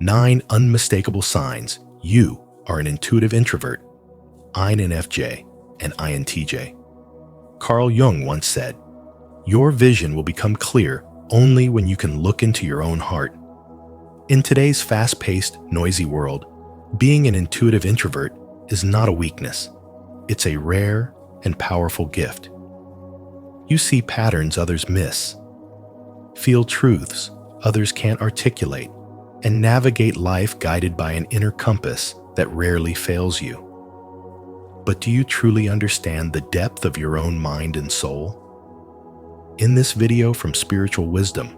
9 unmistakable signs you are an intuitive introvert, INFJ and INTJ. Carl Jung once said, "Your vision will become clear only when you can look into your own heart." In today's fast-paced, noisy world, being an intuitive introvert is not a weakness. It's a rare and powerful gift. You see patterns others miss, feel truths others can't articulate, and navigate life guided by an inner compass that rarely fails you. But do you truly understand the depth of your own mind and soul? In this video from Spiritual Wisdom,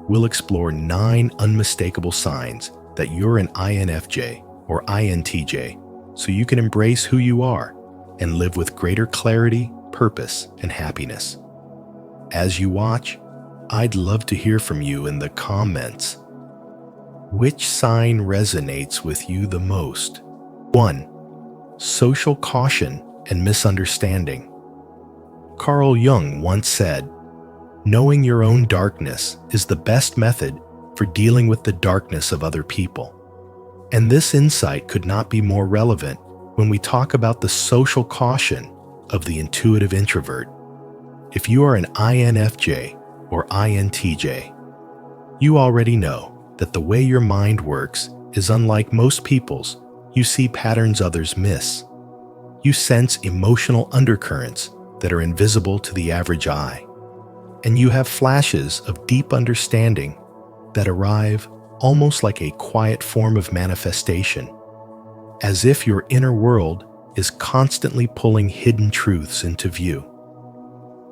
we'll explore 9 unmistakable signs that you're an INFJ or INTJ so you can embrace who you are and live with greater clarity, purpose, and happiness. As you watch, I'd love to hear from you in the comments. Which sign resonates with you the most? 1. Social caution and misunderstanding. Carl Jung once said, "Knowing your own darkness is the best method for dealing with the darkness of other people." And this insight could not be more relevant when we talk about the social caution of the intuitive introvert. If you are an INFJ or INTJ, you already know that the way your mind works is unlike most people's. You see patterns others miss. You sense emotional undercurrents that are invisible to the average eye. And you have flashes of deep understanding that arrive almost like a quiet form of manifestation, as if your inner world is constantly pulling hidden truths into view.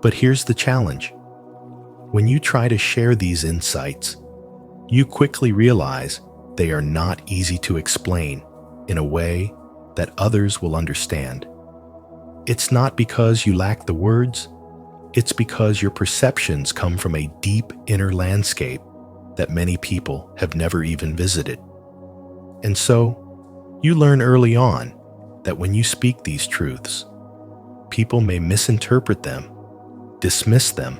But here's the challenge. When you try to share these insights, you quickly realize they are not easy to explain in a way that others will understand. It's not because you lack the words, it's because your perceptions come from a deep inner landscape that many people have never even visited. And so, you learn early on that when you speak these truths, people may misinterpret them, dismiss them,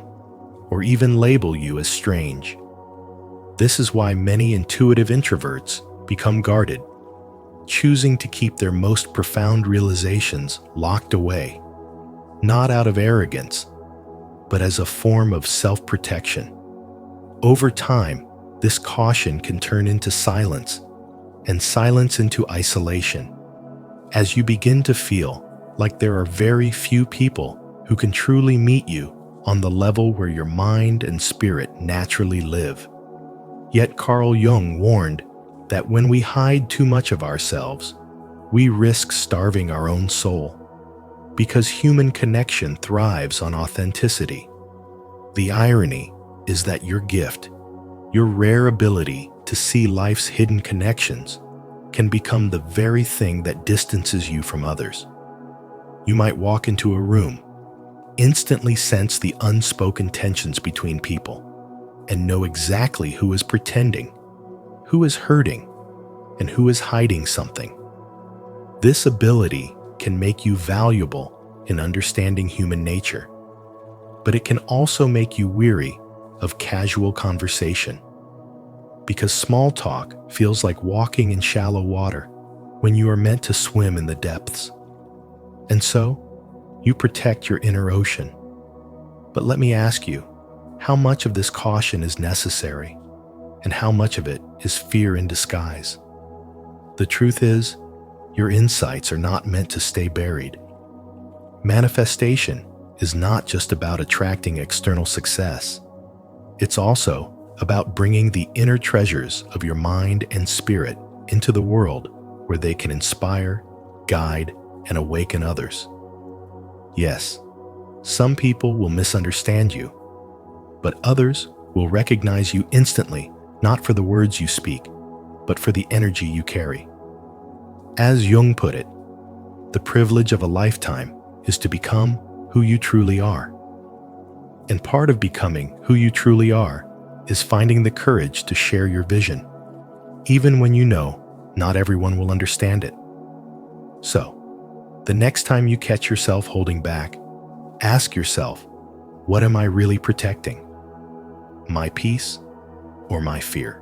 or even label you as strange. This is why many intuitive introverts become guarded, choosing to keep their most profound realizations locked away, not out of arrogance, but as a form of self-protection. Over time, this caution can turn into silence, and silence into isolation, as you begin to feel like there are very few people who can truly meet you on the level where your mind and spirit naturally live. Yet Carl Jung warned that when we hide too much of ourselves, we risk starving our own soul, because human connection thrives on authenticity. The irony is that your gift, your rare ability to see life's hidden connections, can become the very thing that distances you from others. You might walk into a room, instantly sense the unspoken tensions between people, and know exactly who is pretending, who is hurting, and who is hiding something. This ability can make you valuable in understanding human nature, but it can also make you weary of casual conversation, because small talk feels like walking in shallow water when you are meant to swim in the depths. And so, you protect your inner ocean. But let me ask you, how much of this caution is necessary, and how much of it is fear in disguise? The truth is, your insights are not meant to stay buried. Manifestation is not just about attracting external success. It's also about bringing the inner treasures of your mind and spirit into the world where they can inspire, guide, and awaken others. Yes, some people will misunderstand you, but others will recognize you instantly, not for the words you speak, but for the energy you carry. As Jung put it, the privilege of a lifetime is to become who you truly are. And part of becoming who you truly are is finding the courage to share your vision, even when you know not everyone will understand it. So, the next time you catch yourself holding back, ask yourself, what am I really protecting? My peace or my fear?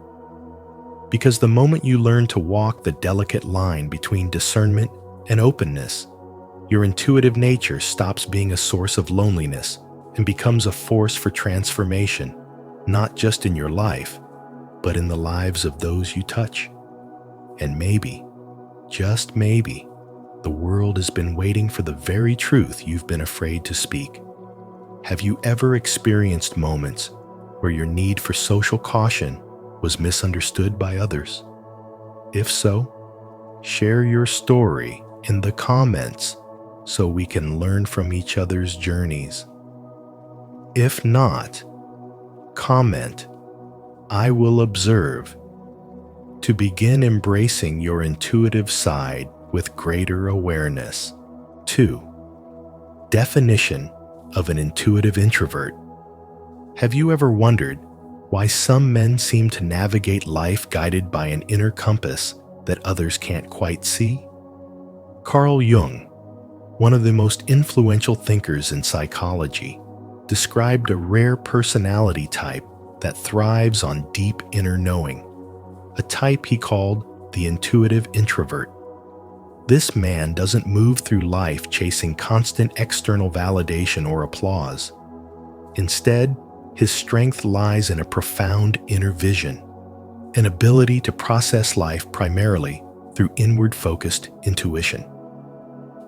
Because the moment you learn to walk the delicate line between discernment and openness, your intuitive nature stops being a source of loneliness and becomes a force for transformation, not just in your life, but in the lives of those you touch. And maybe, just maybe, the world has been waiting for the very truth you've been afraid to speak. Have you ever experienced moments where your need for social caution was misunderstood by others? If so, share your story in the comments so we can learn from each other's journeys. If not, comment, "I will observe," to begin embracing your intuitive side with greater awareness. 2. Definition of an intuitive introvert. Have you ever wondered why some men seem to navigate life guided by an inner compass that others can't quite see? Carl Jung, one of the most influential thinkers in psychology, described a rare personality type that thrives on deep inner knowing, a type he called the intuitive introvert. This man doesn't move through life chasing constant external validation or applause. Instead, his strength lies in a profound inner vision, an ability to process life primarily through inward-focused intuition.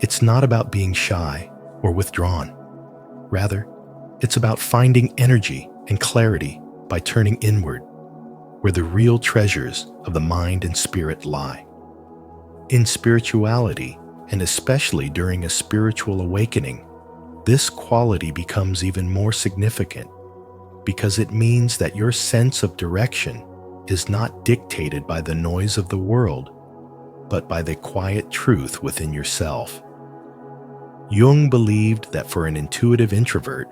It's not about being shy or withdrawn. Rather, it's about finding energy and clarity by turning inward, where the real treasures of the mind and spirit lie. In spirituality, and especially during a spiritual awakening, this quality becomes even more significant because it means that your sense of direction is not dictated by the noise of the world, but by the quiet truth within yourself. Jung believed that for an intuitive introvert,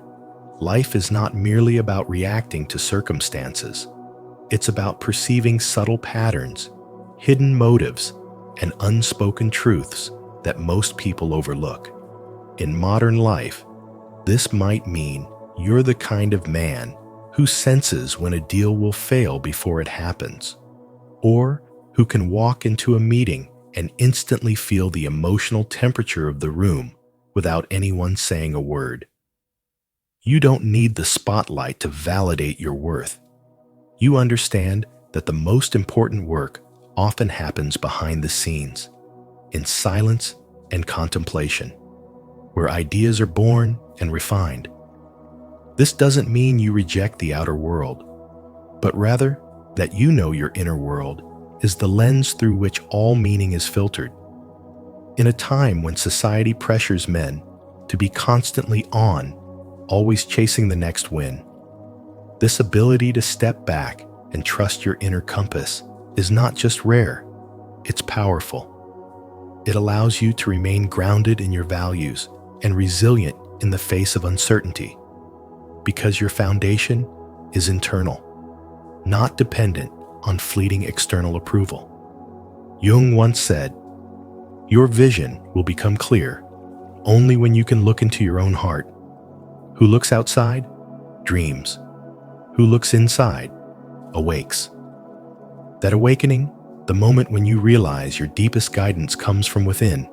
life is not merely about reacting to circumstances. It's about perceiving subtle patterns, hidden motives, and unspoken truths that most people overlook. In modern life, this might mean you're the kind of man who senses when a deal will fail before it happens, or who can walk into a meeting and instantly feel the emotional temperature of the room without anyone saying a word. You don't need the spotlight to validate your worth. You understand that the most important work often happens behind the scenes, in silence and contemplation, where ideas are born and refined. This doesn't mean you reject the outer world, but rather that you know your inner world is the lens through which all meaning is filtered. In a time when society pressures men to be constantly on, always chasing the next win, this ability to step back and trust your inner compass is not just rare, it's powerful. It allows you to remain grounded in your values and resilient in the face of uncertainty, because your foundation is internal, not dependent on fleeting external approval. Jung once said, "Your vision will become clear only when you can look into your own heart. Who looks outside, dreams. Who looks inside, awakes." That awakening, the moment when you realize your deepest guidance comes from within,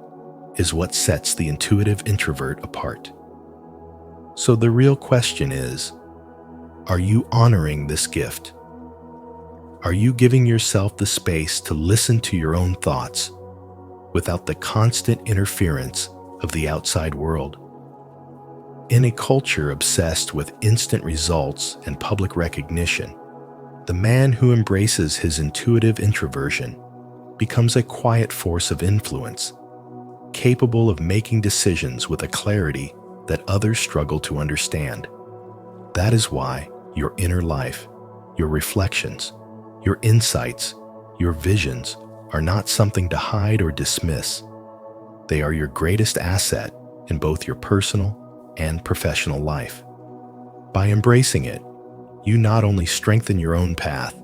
is what sets the intuitive introvert apart. So the real question is, are you honoring this gift? Are you giving yourself the space to listen to your own thoughts without the constant interference of the outside world? In a culture obsessed with instant results and public recognition, the man who embraces his intuitive introversion becomes a quiet force of influence, capable of making decisions with a clarity that others struggle to understand. That is why your inner life, your reflections, your insights, your visions are not something to hide or dismiss. They are your greatest asset in both your personal and professional life. By embracing it, you not only strengthen your own path,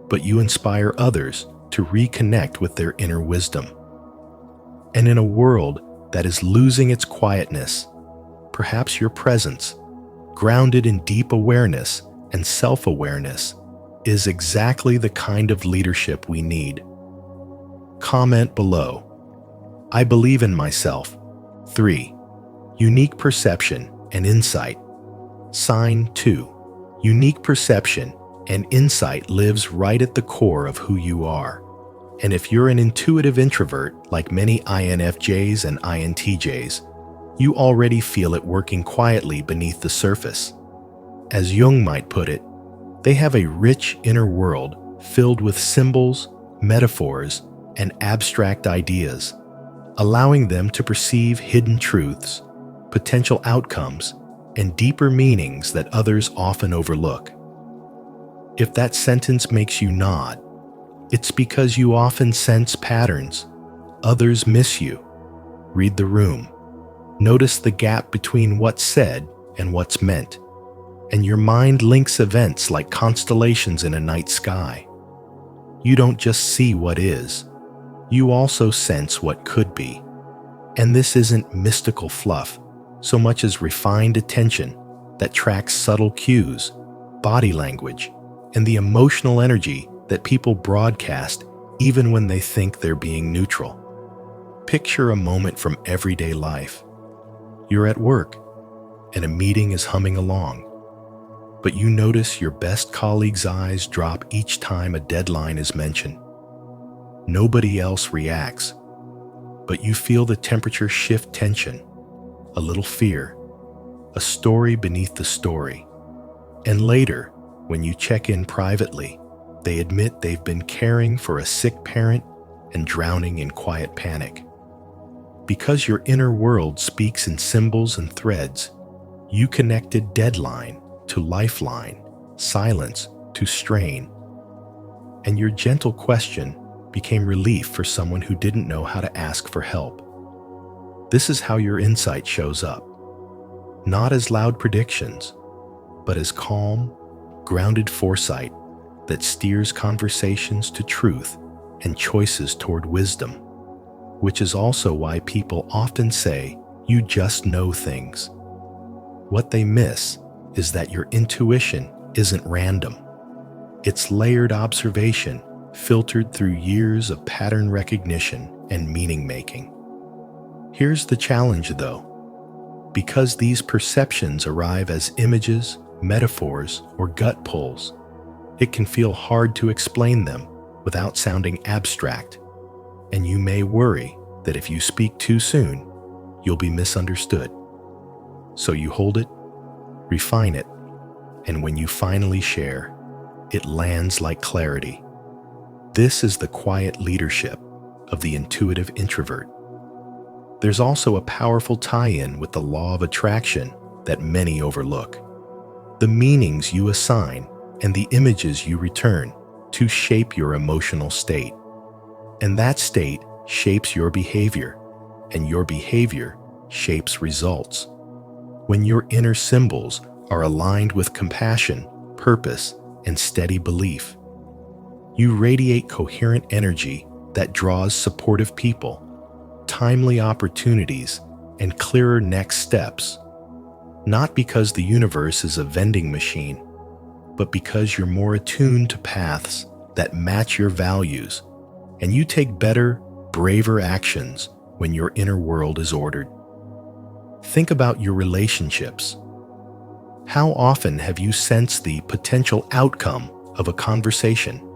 but you inspire others to reconnect with their inner wisdom. And in a world that is losing its quietness, perhaps your presence, grounded in deep awareness and self-awareness, is exactly the kind of leadership we need. Comment below. I believe in myself. 3. Unique perception and insight. Sign 2. Unique perception and insight lives right at the core of who you are. And if you're an intuitive introvert like many INFJs and INTJs, you already feel it working quietly beneath the surface. As Jung might put it, they have a rich inner world filled with symbols, metaphors, and abstract ideas, allowing them to perceive hidden truths, potential outcomes, and deeper meanings that others often overlook. If that sentence makes you nod, it's because you often sense patterns. Others miss you. Read the room. Notice the gap between what's said and what's meant. And your mind links events like constellations in a night sky. You don't just see what is. You also sense what could be. And this isn't mystical fluff, so much as refined attention that tracks subtle cues, body language, and the emotional energy that people broadcast even when they think they're being neutral. Picture a moment from everyday life. You're at work, and a meeting is humming along, but you notice your best colleague's eyes drop each time a deadline is mentioned. Nobody else reacts, but you feel the temperature shift tension, a little fear, a story beneath the story. And later, when you check in privately, they admit they've been caring for a sick parent and drowning in quiet panic. Because your inner world speaks in symbols and threads, you connected deadline to lifeline, silence to strain. And your gentle question became relief for someone who didn't know how to ask for help. This is how your insight shows up. Not as loud predictions, but as calm, grounded foresight that steers conversations to truth and choices toward wisdom, which is also why people often say, you just know things. What they miss is that your intuition isn't random. It's layered observation filtered through years of pattern recognition and meaning making. Here's the challenge though. Because these perceptions arrive as images, metaphors, or gut pulls, it can feel hard to explain them without sounding abstract, and you may worry that if you speak too soon, you'll be misunderstood. So you hold it, refine it, and when you finally share, it lands like clarity. This is the quiet leadership of the intuitive introvert. There's also a powerful tie-in with the law of attraction that many overlook. The meanings you assign and the images you return to shape your emotional state. And that state shapes your behavior, and your behavior shapes results. When your inner symbols are aligned with compassion, purpose, and steady belief, you radiate coherent energy that draws supportive people, timely opportunities, and clearer next steps. Not because the universe is a vending machine, but because you're more attuned to paths that match your values, and you take better, braver actions when your inner world is ordered. Think about your relationships. How often have you sensed the potential outcome of a conversation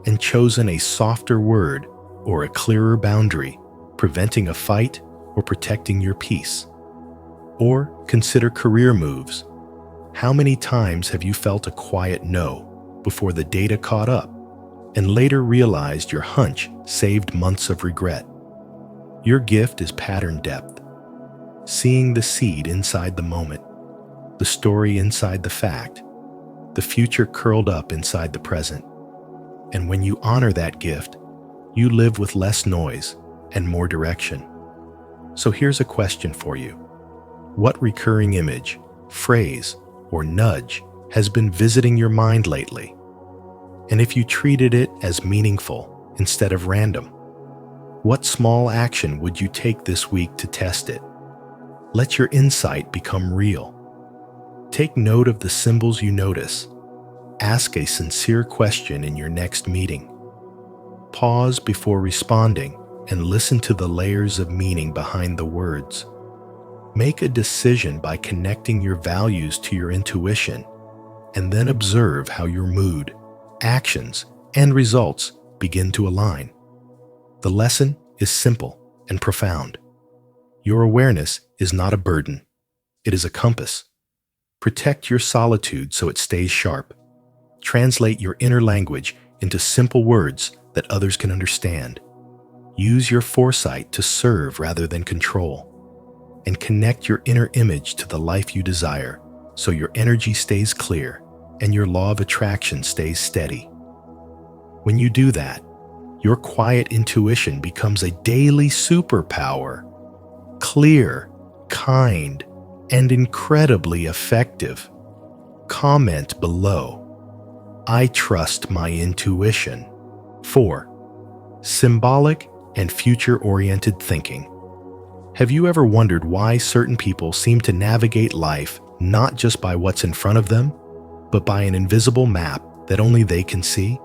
and chosen a softer word or a clearer boundary, preventing a fight or protecting your peace? Or consider career moves. How many times have you felt a quiet no before the data caught up and later realized your hunch saved months of regret? Your gift is pattern depth, seeing the seed inside the moment, the story inside the fact, the future curled up inside the present. And when you honor that gift, you live with less noise and more direction. So here's a question for you. What recurring image, phrase, or nudge has been visiting your mind lately? And if you treated it as meaningful instead of random, what small action would you take this week to test it? Let your insight become real. Take note of the symbols you notice. Ask a sincere question in your next meeting. Pause before responding and listen to the layers of meaning behind the words. Make a decision by connecting your values to your intuition, and then observe how your mood, actions, and results begin to align. The lesson is simple and profound. Your awareness is not a burden. It is a compass. Protect your solitude so it stays sharp. Translate your inner language into simple words that others can understand. Use your foresight to serve rather than control. And connect your inner image to the life you desire so your energy stays clear and your law of attraction stays steady. When you do that, your quiet intuition becomes a daily superpower. Clear, kind, and incredibly effective. Comment below. I trust my intuition. 4. Symbolic and future-oriented thinking. Have you ever wondered why certain people seem to navigate life not just by what's in front of them, but by an invisible map that only they can see?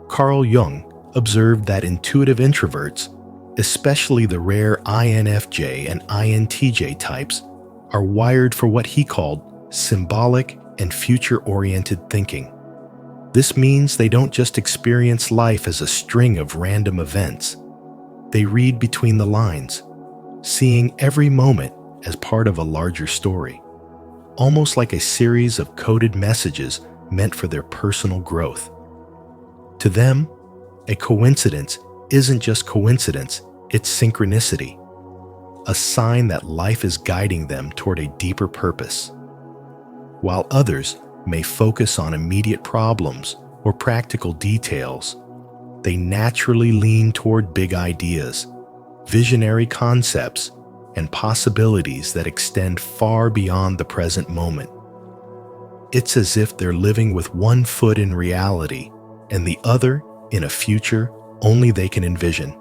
Carl Jung observed that intuitive introverts, especially the rare INFJ and INTJ types, are wired for what he called symbolic and future-oriented thinking. This means they don't just experience life as a string of random events. They read between the lines, seeing every moment as part of a larger story, almost like a series of coded messages meant for their personal growth. To them, a coincidence isn't just coincidence, it's synchronicity, a sign that life is guiding them toward a deeper purpose. While others may focus on immediate problems or practical details, they naturally lean toward big ideas, visionary concepts, and possibilities that extend far beyond the present moment. It's as if they're living with one foot in reality and the other in a future only they can envision.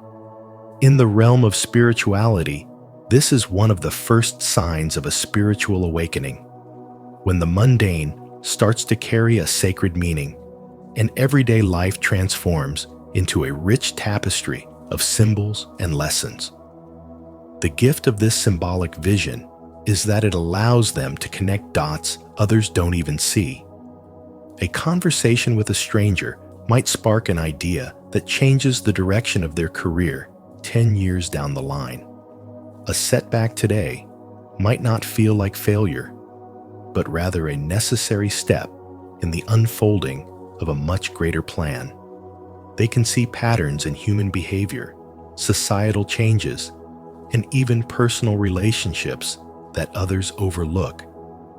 In the realm of spirituality, this is one of the first signs of a spiritual awakening. When the mundane starts to carry a sacred meaning, and everyday life transforms into a rich tapestry of symbols and lessons. The gift of this symbolic vision is that it allows them to connect dots others don't even see. A conversation with a stranger might spark an idea that changes the direction of their career 10 years down the line. A setback today might not feel like failure, but rather a necessary step in the unfolding of a much greater plan. They can see patterns in human behavior, societal changes, and even personal relationships that others overlook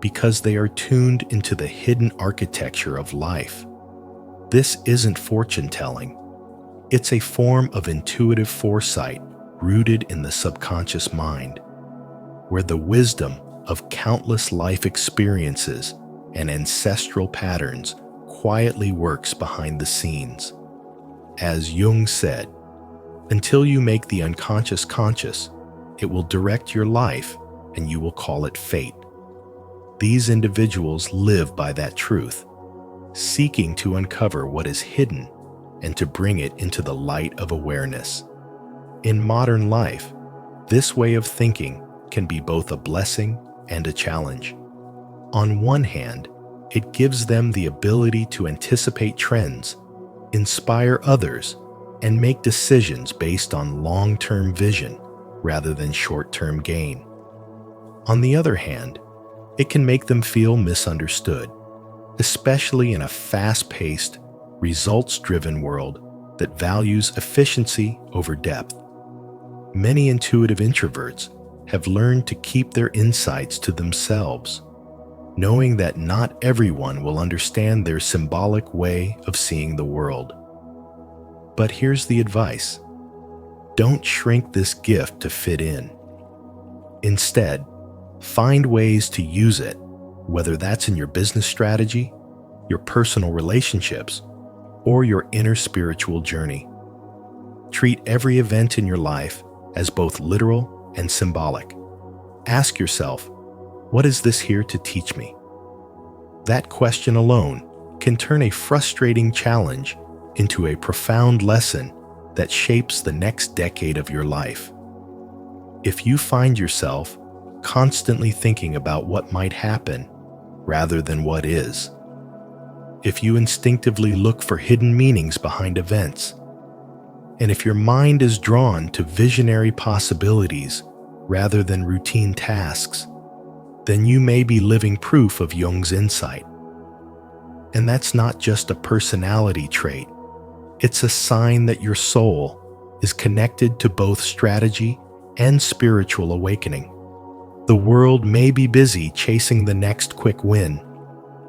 because they are tuned into the hidden architecture of life. This isn't fortune-telling. It's a form of intuitive foresight rooted in the subconscious mind, where the wisdom of countless life experiences and ancestral patterns quietly works behind the scenes. As Jung said, until you make the unconscious conscious, it will direct your life and you will call it fate. These individuals live by that truth, seeking to uncover what is hidden and to bring it into the light of awareness. In modern life, this way of thinking can be both a blessing and a challenge. On one hand, it gives them the ability to anticipate trends, inspire others, and make decisions based on long-term vision rather than short-term gain. On the other hand, it can make them feel misunderstood, especially in a fast-paced, results-driven world that values efficiency over depth. Many intuitive introverts have learned to keep their insights to themselves, knowing that not everyone will understand their symbolic way of seeing the world. But here's the advice. Don't shrink this gift to fit in. Instead, find ways to use it, whether that's in your business strategy, your personal relationships, or your inner spiritual journey. Treat every event in your life as both literal and symbolic. Ask yourself, what is this here to teach me? That question alone can turn a frustrating challenge into a profound lesson that shapes the next decade of your life. If you find yourself constantly thinking about what might happen rather than what is, if you instinctively look for hidden meanings behind events, and if your mind is drawn to visionary possibilities rather than routine tasks, then you may be living proof of Jung's insight. And that's not just a personality trait. It's a sign that your soul is connected to both strategy and spiritual awakening. The world may be busy chasing the next quick win,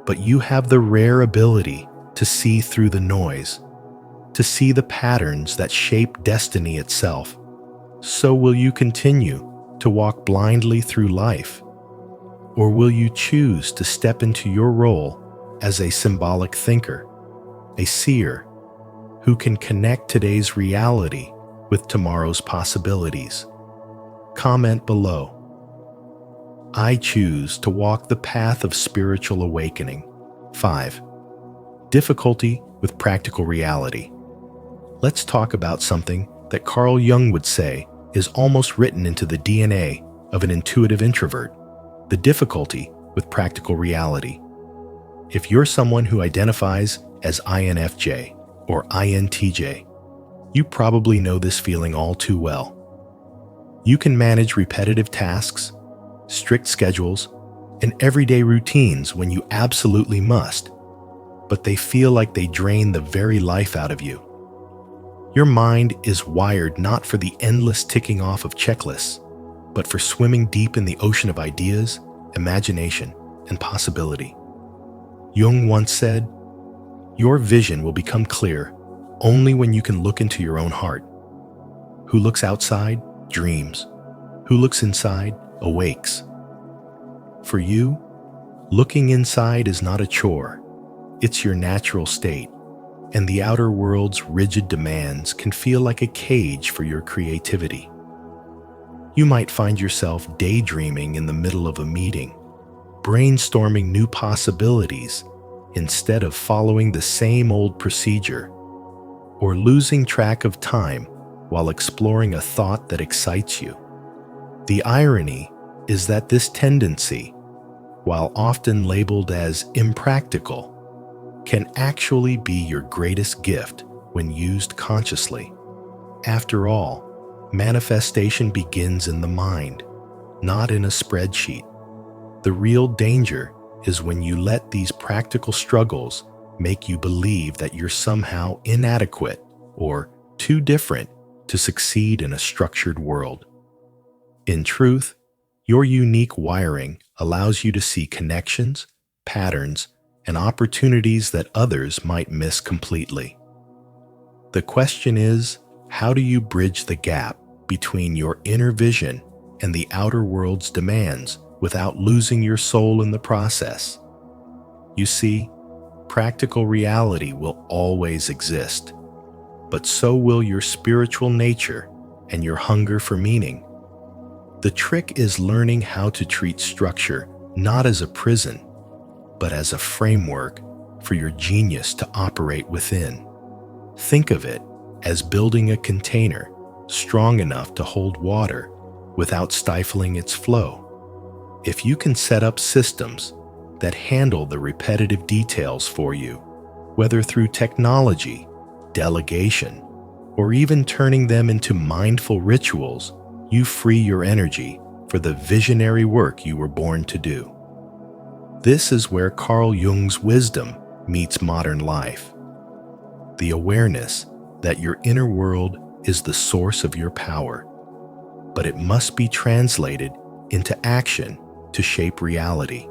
but you have the rare ability to see through the noise, to see the patterns that shape destiny itself. So will you continue to walk blindly through life? Or will you choose to step into your role as a symbolic thinker, a seer, who can connect today's reality with tomorrow's possibilities? Comment below. I choose to walk the path of spiritual awakening. 5. Difficulty with practical reality. Let's talk about something that Carl Jung would say is almost written into the DNA of an intuitive introvert: the difficulty with practical reality. If you're someone who identifies as INFJ or INTJ, you probably know this feeling all too well. You can manage repetitive tasks, strict schedules, and everyday routines when you absolutely must, but they feel like they drain the very life out of you. Your mind is wired not for the endless ticking off of checklists, but for swimming deep in the ocean of ideas, imagination, and possibility. Jung once said, "Your vision will become clear only when you can look into your own heart. Who looks outside dreams. Who looks inside awakes." For you, looking inside is not a chore. It's your natural state, and the outer world's rigid demands can feel like a cage for your creativity. You might find yourself daydreaming in the middle of a meeting, brainstorming new possibilities instead of following the same old procedure, or losing track of time while exploring a thought that excites you. The irony is that this tendency, while often labeled as impractical, can actually be your greatest gift when used consciously. After all, manifestation begins in the mind, not in a spreadsheet. The real danger is when you let these practical struggles make you believe that you're somehow inadequate or too different to succeed in a structured world. In truth, your unique wiring allows you to see connections, patterns, and opportunities that others might miss completely. The question is, how do you bridge the gap between your inner vision and the outer world's demands without losing your soul in the process? You see, practical reality will always exist, but so will your spiritual nature and your hunger for meaning. The trick is learning how to treat structure not as a prison, but as a framework for your genius to operate within. Think of it as building a container strong enough to hold water without stifling its flow. If you can set up systems that handle the repetitive details for you, whether through technology, delegation, or even turning them into mindful rituals, you free your energy for the visionary work you were born to do. This is where Carl Jung's wisdom meets modern life. The awareness that your inner world is the source of your power, but it must be translated into action to shape reality.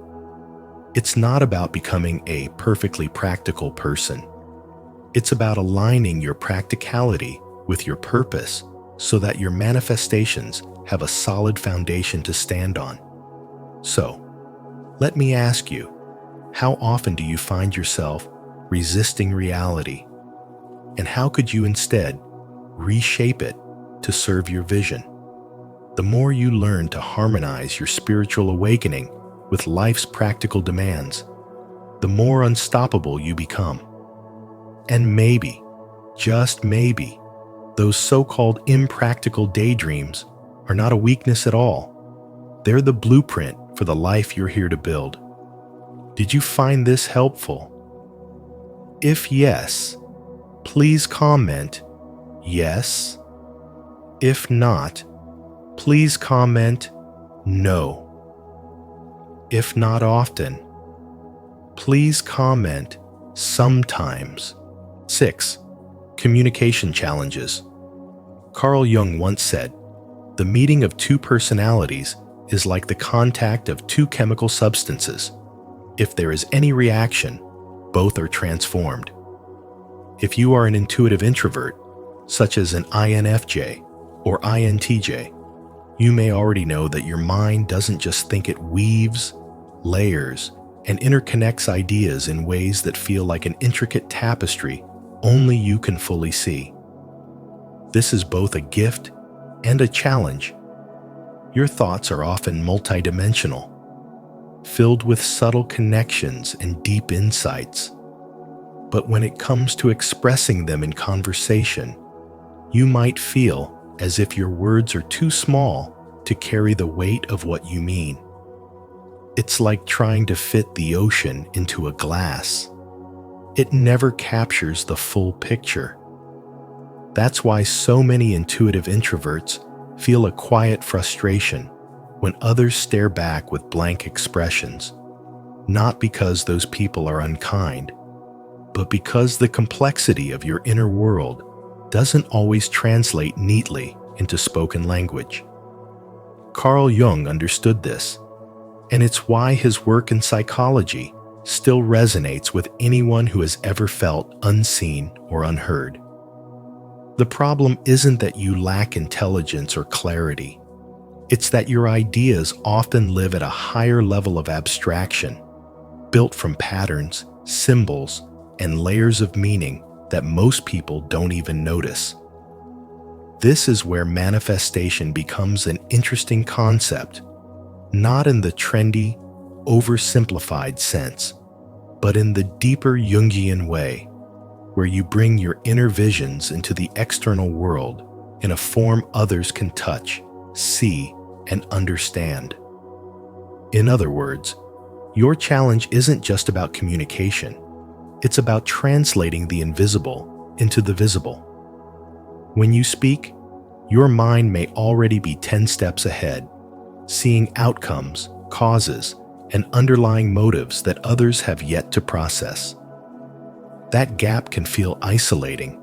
It's not about becoming a perfectly practical person. It's about aligning your practicality with your purpose so that your manifestations have a solid foundation to stand on. So, let me ask you, how often do you find yourself resisting reality? And how could you instead reshape it to serve your vision? The more you learn to harmonize your spiritual awakening with life's practical demands, the more unstoppable you become. And maybe, just maybe, those so-called impractical daydreams are not a weakness at all. They're the blueprint for the life you're here to build. Did you find this helpful? If yes, please comment yes. If not, please comment no. If not often, please comment sometimes. 6. Communication challenges. Carl Jung once said, "The meeting of two personalities is like the contact of two chemical substances. If there is any reaction, both are transformed." If you are an intuitive introvert, such as an INFJ or INTJ, you may already know that your mind doesn't just think, it weaves, layers, and interconnects ideas in ways that feel like an intricate tapestry only you can fully see. This is both a gift and a challenge. Your thoughts are often multidimensional, filled with subtle connections and deep insights. But when it comes to expressing them in conversation, you might feel as if your words are too small to carry the weight of what you mean. It's like trying to fit the ocean into a glass. It never captures the full picture. That's why so many intuitive introverts feel a quiet frustration when others stare back with blank expressions, not because those people are unkind, but because the complexity of your inner world doesn't always translate neatly into spoken language. Carl Jung understood this, and it's why his work in psychology still resonates with anyone who has ever felt unseen or unheard. The problem isn't that you lack intelligence or clarity. It's that your ideas often live at a higher level of abstraction, built from patterns, symbols, and layers of meaning that most people don't even notice. This is where manifestation becomes an interesting concept, not in the trendy, oversimplified sense, but in the deeper Jungian way, where you bring your inner visions into the external world in a form others can touch, see, and understand. In other words, your challenge isn't just about communication. It's about translating the invisible into the visible. When you speak, your mind may already be 10 steps ahead, seeing outcomes, causes, and underlying motives that others have yet to process. That gap can feel isolating,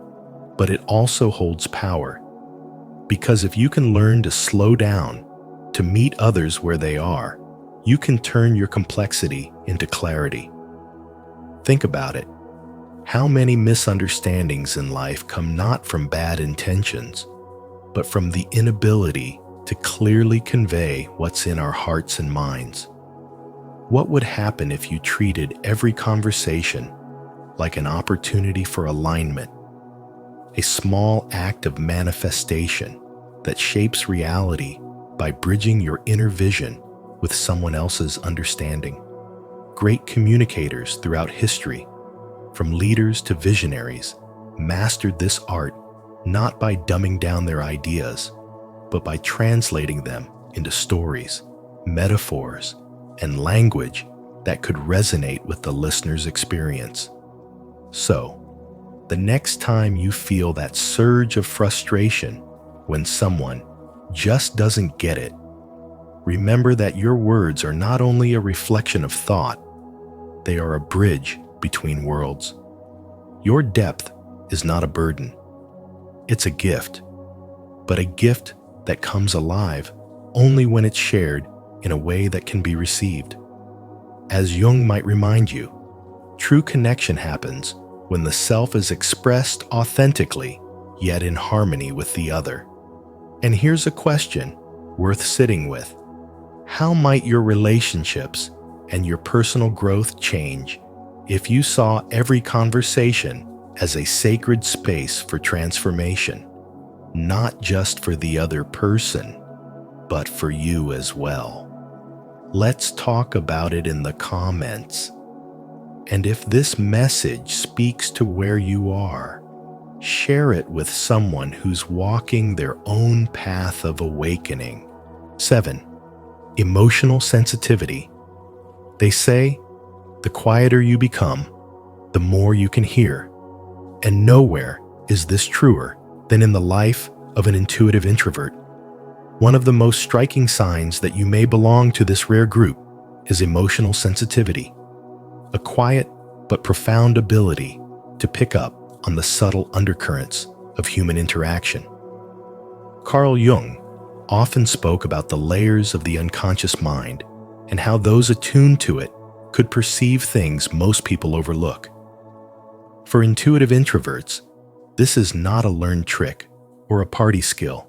but it also holds power. Because if you can learn to slow down, to meet others where they are, you can turn your complexity into clarity. Think about it. How many misunderstandings in life come not from bad intentions, but from the inability to clearly convey what's in our hearts and minds? What would happen if you treated every conversation like an opportunity for alignment, a small act of manifestation that shapes reality by bridging your inner vision with someone else's understanding? Great communicators throughout history, from leaders to visionaries, mastered this art not by dumbing down their ideas, but by translating them into stories, metaphors, and language that could resonate with the listener's experience. So, the next time you feel that surge of frustration when someone just doesn't get it, remember that your words are not only a reflection of thought, they are a bridge between worlds. Your depth is not a burden. It's a gift, but a gift that comes alive only when it's shared in a way that can be received. As Jung might remind you, true connection happens when the self is expressed authentically, yet in harmony with the other. And here's a question worth sitting with. How might your relationships and your personal growth change if you saw every conversation as a sacred space for transformation, not just for the other person, but for you as well? Let's talk about it in the comments. And if this message speaks to where you are, share it with someone who's walking their own path of awakening. 7. Emotional sensitivity. They say, the quieter you become, the more you can hear. And nowhere is this truer than in the life of an intuitive introvert. One of the most striking signs that you may belong to this rare group is emotional sensitivity, a quiet but profound ability to pick up on the subtle undercurrents of human interaction. Carl Jung often spoke about the layers of the unconscious mind and how those attuned to it could perceive things most people overlook. For intuitive introverts, this is not a learned trick or a party skill.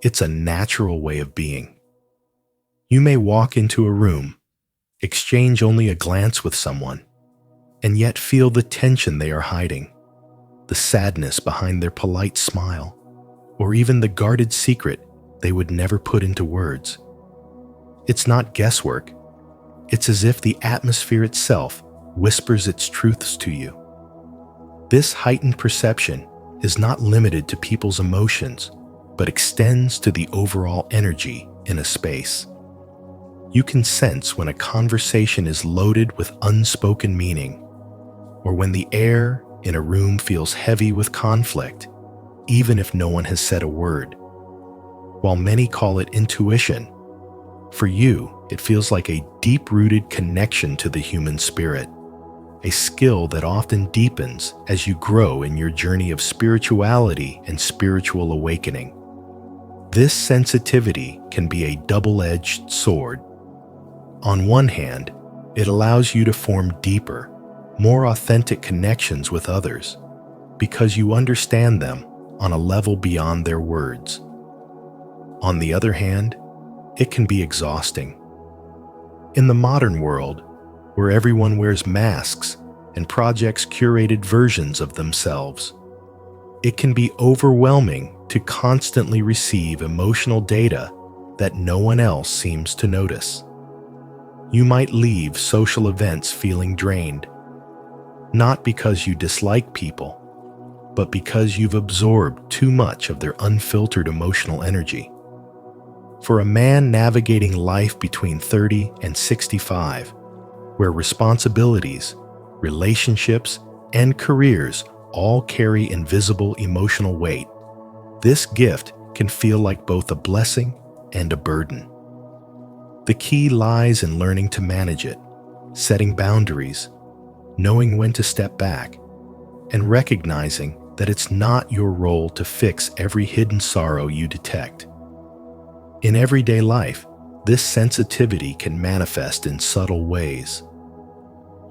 It's a natural way of being. You may walk into a room, exchange only a glance with someone, and yet feel the tension they are hiding, the sadness behind their polite smile, or even the guarded secret they would never put into words. It's not guesswork. It's as if the atmosphere itself whispers its truths to you. This heightened perception is not limited to people's emotions, but extends to the overall energy in a space. You can sense when a conversation is loaded with unspoken meaning, or when the air in a room feels heavy with conflict, even if no one has said a word. While many call it intuition, for you, it feels like a deep-rooted connection to the human spirit, a skill that often deepens as you grow in your journey of spirituality and spiritual awakening. This sensitivity can be a double-edged sword. On one hand, it allows you to form deeper, more authentic connections with others because you understand them on a level beyond their words. On the other hand, it can be exhausting. In the modern world, where everyone wears masks and projects curated versions of themselves, it can be overwhelming to constantly receive emotional data that no one else seems to notice. You might leave social events feeling drained, not because you dislike people, but because you've absorbed too much of their unfiltered emotional energy. For a man navigating life between 30 and 65, where responsibilities, relationships, and careers all carry invisible emotional weight, this gift can feel like both a blessing and a burden. The key lies in learning to manage it, setting boundaries, knowing when to step back, and recognizing that it's not your role to fix every hidden sorrow you detect. In everyday life, this sensitivity can manifest in subtle ways.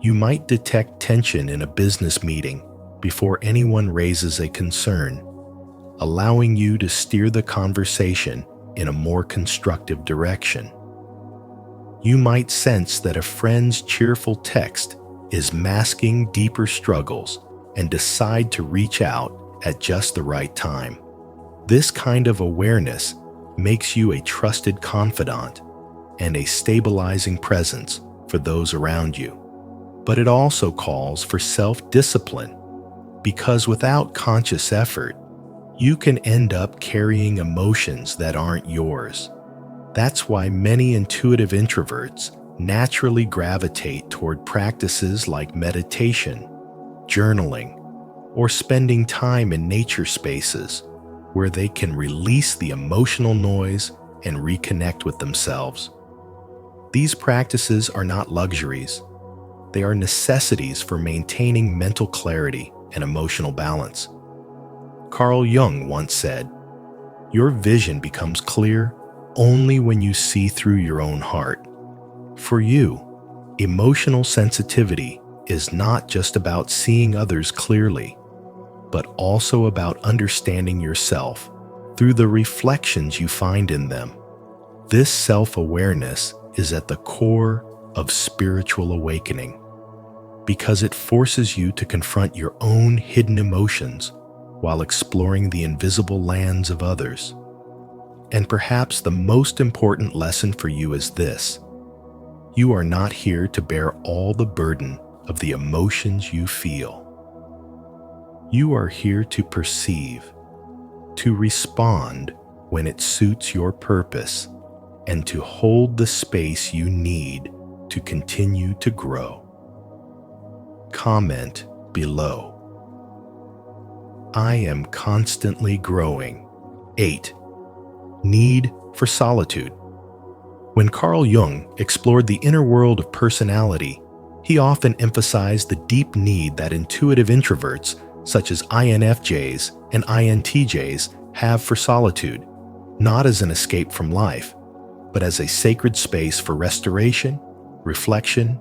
You might detect tension in a business meeting before anyone raises a concern, allowing you to steer the conversation in a more constructive direction. You might sense that a friend's cheerful text is masking deeper struggles and decide to reach out at just the right time. This kind of awareness makes you a trusted confidant and a stabilizing presence for those around you. But it also calls for self-discipline, because without conscious effort, you can end up carrying emotions that aren't yours. That's why many intuitive introverts naturally gravitate toward practices like meditation, journaling, or spending time in nature spaces where they can release the emotional noise and reconnect with themselves. These practices are not luxuries. They are necessities for maintaining mental clarity and emotional balance. Carl Jung once said, "Your vision becomes clear only when you see through your own heart." For you, emotional sensitivity is not just about seeing others clearly, but also about understanding yourself through the reflections you find in them. This self-awareness is at the core of spiritual awakening, because it forces you to confront your own hidden emotions while exploring the invisible lands of others. And perhaps the most important lesson for you is this: you are not here to bear all the burden of the emotions you feel. You are here to perceive, to respond when it suits your purpose, and to hold the space you need to continue to grow. Comment below. I am constantly growing. 8. Need for solitude. When Carl Jung explored the inner world of personality, he often emphasized the deep need that intuitive introverts, such as INFJs and INTJs, have for solitude, not as an escape from life, but as a sacred space for restoration, reflection,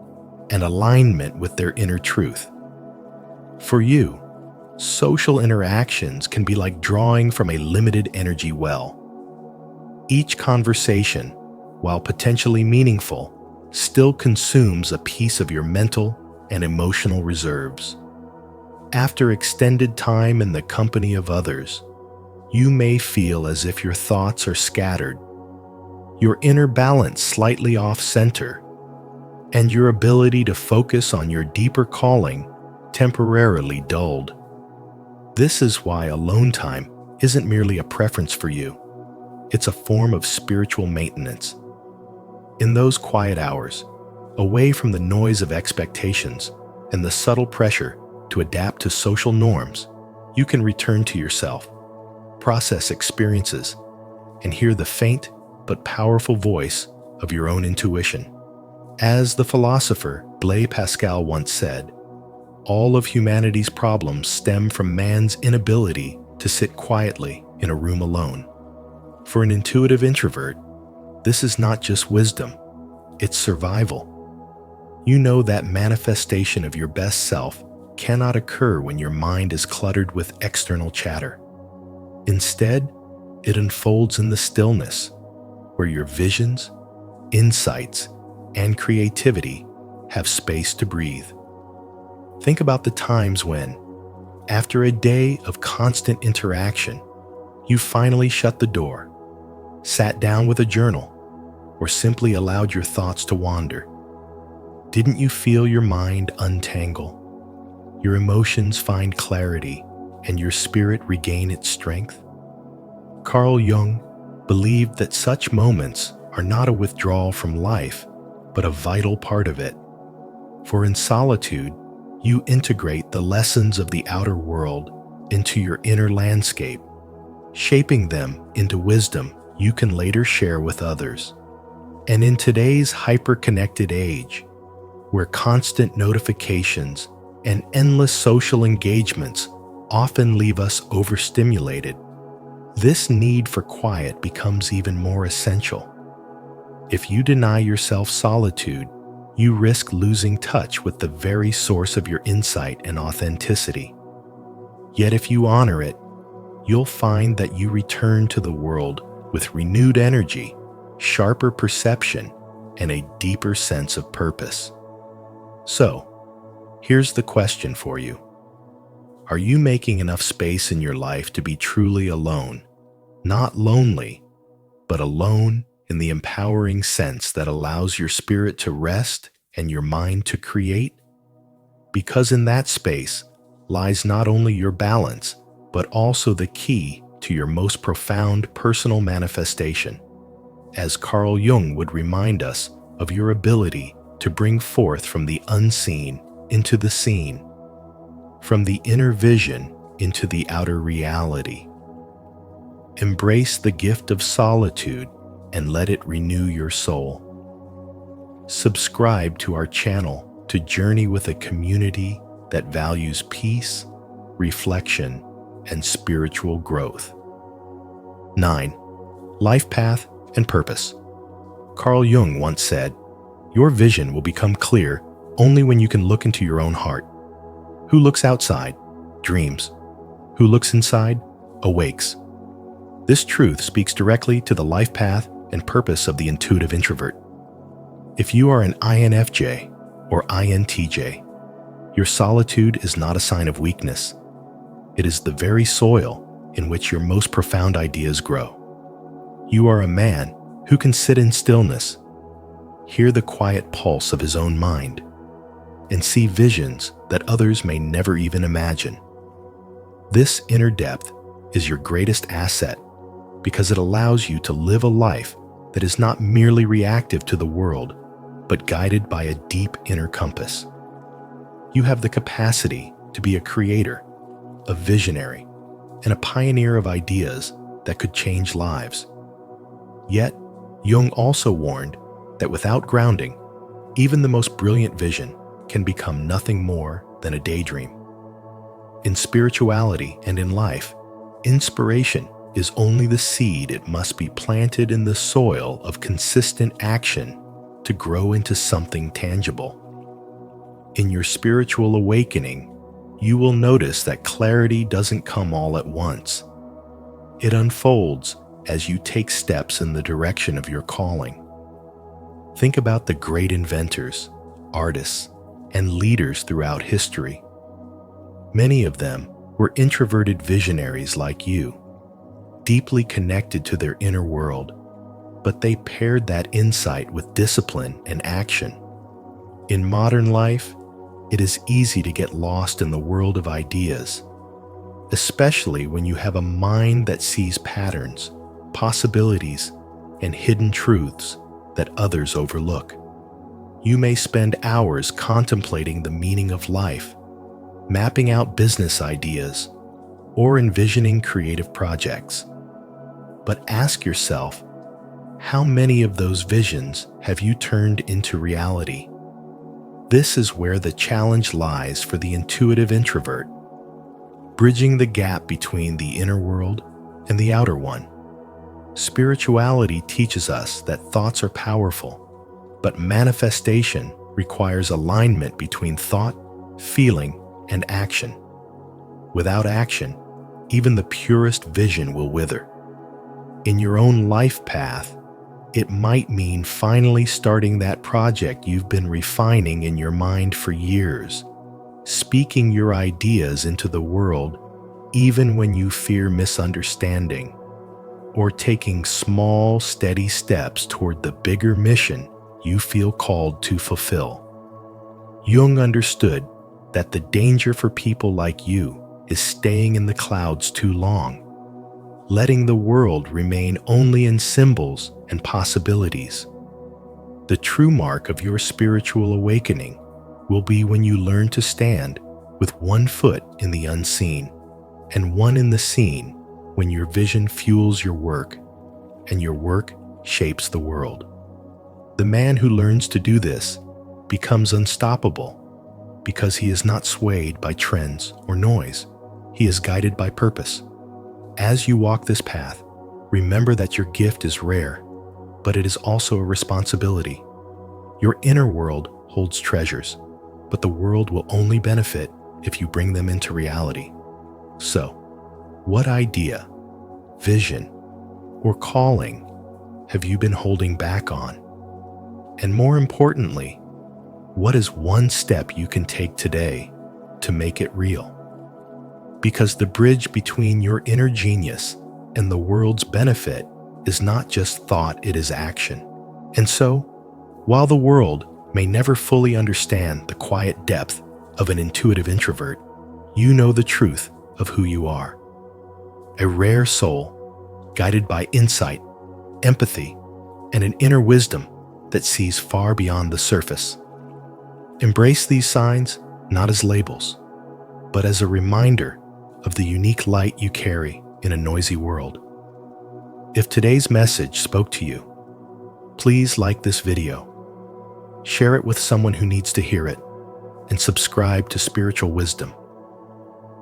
and alignment with their inner truth. For you, social interactions can be like drawing from a limited energy well. Each conversation, while potentially meaningful, still consumes a piece of your mental and emotional reserves. After extended time in the company of others, you may feel as if your thoughts are scattered, your inner balance slightly off-center, and your ability to focus on your deeper calling temporarily dulled. This is why alone time isn't merely a preference for you. It's a form of spiritual maintenance. In those quiet hours, away from the noise of expectations and the subtle pressure to adapt to social norms, you can return to yourself, process experiences, and hear the faint but powerful voice of your own intuition. As the philosopher Blaise Pascal once said, all of humanity's problems stem from man's inability to sit quietly in a room alone. For an intuitive introvert, this is not just wisdom, it's survival. You know that manifestation of your best self cannot occur when your mind is cluttered with external chatter. Instead, it unfolds in the stillness, where your visions, insights, and creativity have space to breathe. Think about the times when, after a day of constant interaction, you finally shut the door, sat down with a journal, or simply allowed your thoughts to wander. Didn't you feel your mind untangle, your emotions find clarity, and your spirit regain its strength? Carl Jung believed that such moments are not a withdrawal from life, but a vital part of it. For in solitude, you integrate the lessons of the outer world into your inner landscape, shaping them into wisdom you can later share with others. And in today's hyper-connected age, where constant notifications and endless social engagements often leave us overstimulated, this need for quiet becomes even more essential. If you deny yourself solitude, you risk losing touch with the very source of your insight and authenticity. Yet if you honor it, you'll find that you return to the world with renewed energy, sharper perception, and a deeper sense of purpose. So, here's the question for you. Are you making enough space in your life to be truly alone? Not lonely, but alone in the empowering sense that allows your spirit to rest and your mind to create? Because in that space lies not only your balance, but also the key to your most profound personal manifestation. As Carl Jung would remind us of your ability to bring forth from the unseen into the seen, from the inner vision into the outer reality. Embrace the gift of solitude and let it renew your soul. Subscribe to our channel to journey with a community that values peace, reflection, and spiritual growth. 9. Life path and purpose. Carl Jung once said, "Your vision will become clear only when you can look into your own heart. Who looks outside, dreams. Who looks inside, awakes." This truth speaks directly to the life path and purpose of the intuitive introvert. If you are an INFJ or INTJ, your solitude is not a sign of weakness. It is the very soil in which your most profound ideas grow. You are a man who can sit in stillness, hear the quiet pulse of his own mind, and see visions that others may never even imagine. This inner depth is your greatest asset because it allows you to live a life that is not merely reactive to the world, but guided by a deep inner compass. You have the capacity to be a creator, a visionary, and a pioneer of ideas that could change lives. Yet, Jung also warned that without grounding, even the most brilliant vision can become nothing more than a daydream. In spirituality and in life, inspiration is only the seed it must be planted in the soil of consistent action to grow into something tangible. In your spiritual awakening, you will notice that clarity doesn't come all at once. It unfolds as you take steps in the direction of your calling. Think about the great inventors, artists, and leaders throughout history. Many of them were introverted visionaries like you, deeply connected to their inner world, but they paired that insight with discipline and action. In modern life, it is easy to get lost in the world of ideas, especially when you have a mind that sees patterns, possibilities, and hidden truths that others overlook. You may spend hours contemplating the meaning of life, mapping out business ideas, or envisioning creative projects. But ask yourself, how many of those visions have you turned into reality? This is where the challenge lies for the intuitive introvert, bridging the gap between the inner world and the outer one. Spirituality teaches us that thoughts are powerful, but manifestation requires alignment between thought, feeling, and action. Without action, even the purest vision will wither. In your own life path, it might mean finally starting that project you've been refining in your mind for years, speaking your ideas into the world even when you fear misunderstanding, or taking small, steady steps toward the bigger mission you feel called to fulfill. Jung understood that the danger for people like you is staying in the clouds too long, letting the world remain only in symbols and possibilities. The true mark of your spiritual awakening will be when you learn to stand with one foot in the unseen and one in the seen, when your vision fuels your work and your work shapes the world. The man who learns to do this becomes unstoppable because he is not swayed by trends or noise. He is guided by purpose. As you walk this path, remember that your gift is rare, but it is also a responsibility. Your inner world holds treasures, but the world will only benefit if you bring them into reality. So, what idea, vision, or calling have you been holding back on? And more importantly, what is one step you can take today to make it real? Because the bridge between your inner genius and the world's benefit is not just thought, it is action. And so, while the world may never fully understand the quiet depth of an intuitive introvert, you know the truth of who you are. A rare soul, guided by insight, empathy, and an inner wisdom that sees far beyond the surface. Embrace these signs not as labels, but as a reminder of the unique light you carry in a noisy world. If today's message spoke to you, please like this video, share it with someone who needs to hear it, and subscribe to Spiritual Wisdom.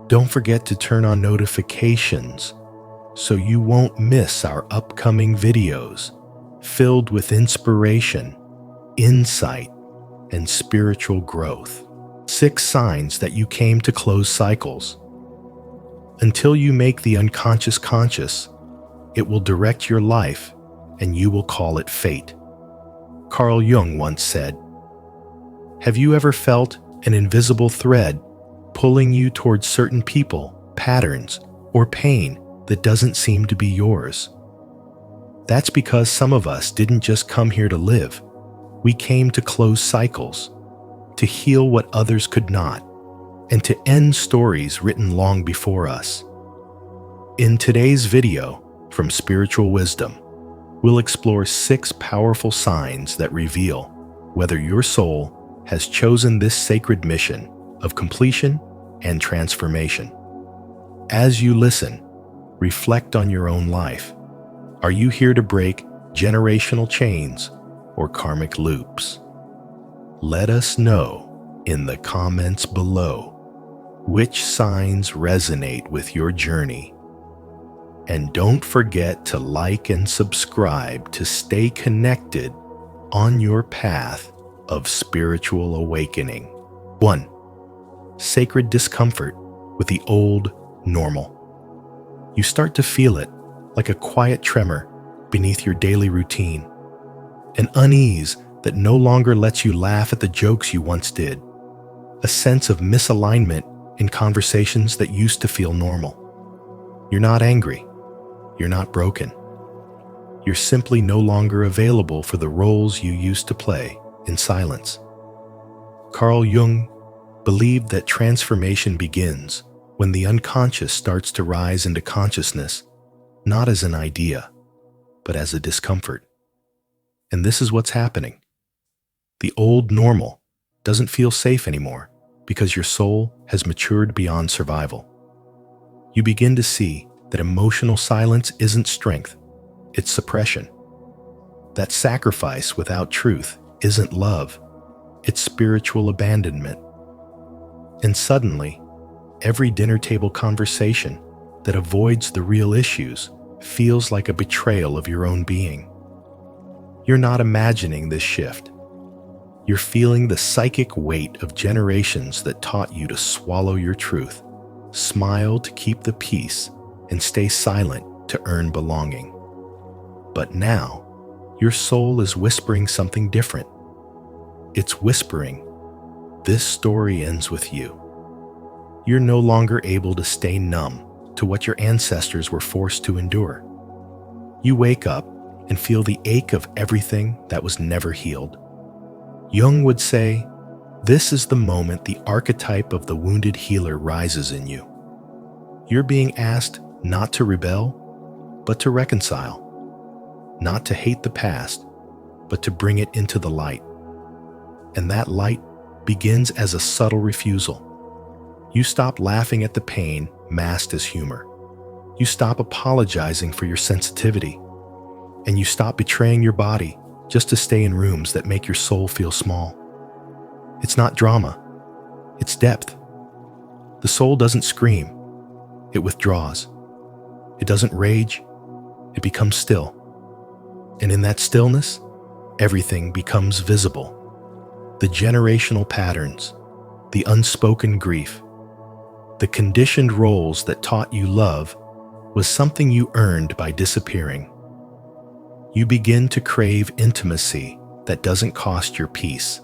Don't forget to turn on notifications so you won't miss our upcoming videos filled with inspiration, insight, and spiritual growth. 6 signs that you came to close cycles. Until you make the unconscious conscious, it will direct your life and you will call it fate. Carl Jung once said, "Have you ever felt an invisible thread pulling you towards certain people, patterns, or pain that doesn't seem to be yours? That's because some of us didn't just come here to live. We came to close cycles, to heal what others could not, and to end stories written long before us. In today's video, from Spiritual Wisdom, we'll explore 6 powerful signs that reveal whether your soul has chosen this sacred mission of completion and transformation. As you listen, reflect on your own life. Are you here to break generational chains or karmic loops? Let us know in the comments below which signs resonate with your journey. And don't forget to like and subscribe to stay connected on your path of spiritual awakening. 1. Sacred discomfort with the old normal. You start to feel it like a quiet tremor beneath your daily routine, an unease that no longer lets you laugh at the jokes you once did, a sense of misalignment in conversations that used to feel normal. You're not angry. You're not broken. You're simply no longer available for the roles you used to play in silence. Carl Jung believed that transformation begins when the unconscious starts to rise into consciousness, not as an idea, but as a discomfort. And this is what's happening. The old normal doesn't feel safe anymore because your soul has matured beyond survival. You begin to see that emotional silence isn't strength, it's suppression. That sacrifice without truth isn't love, it's spiritual abandonment. And suddenly, every dinner table conversation that avoids the real issues feels like a betrayal of your own being. You're not imagining this shift. You're feeling the psychic weight of generations that taught you to swallow your truth, smile to keep the peace, and stay silent to earn belonging. But now, your soul is whispering something different. It's whispering, this story ends with you. You're no longer able to stay numb to what your ancestors were forced to endure. You wake up and feel the ache of everything that was never healed. Jung would say, this is the moment the archetype of the wounded healer rises in you. You're being asked not to rebel, but to reconcile. Not to hate the past, but to bring it into the light. And that light begins as a subtle refusal. You stop laughing at the pain masked as humor. You stop apologizing for your sensitivity. And you stop betraying your body just to stay in rooms that make your soul feel small. It's not drama. It's depth. The soul doesn't scream. It withdraws. It doesn't rage. It becomes still. And in that stillness, everything becomes visible. The generational patterns, the unspoken grief, the conditioned roles that taught you love was something you earned by disappearing. You begin to crave intimacy that doesn't cost your peace.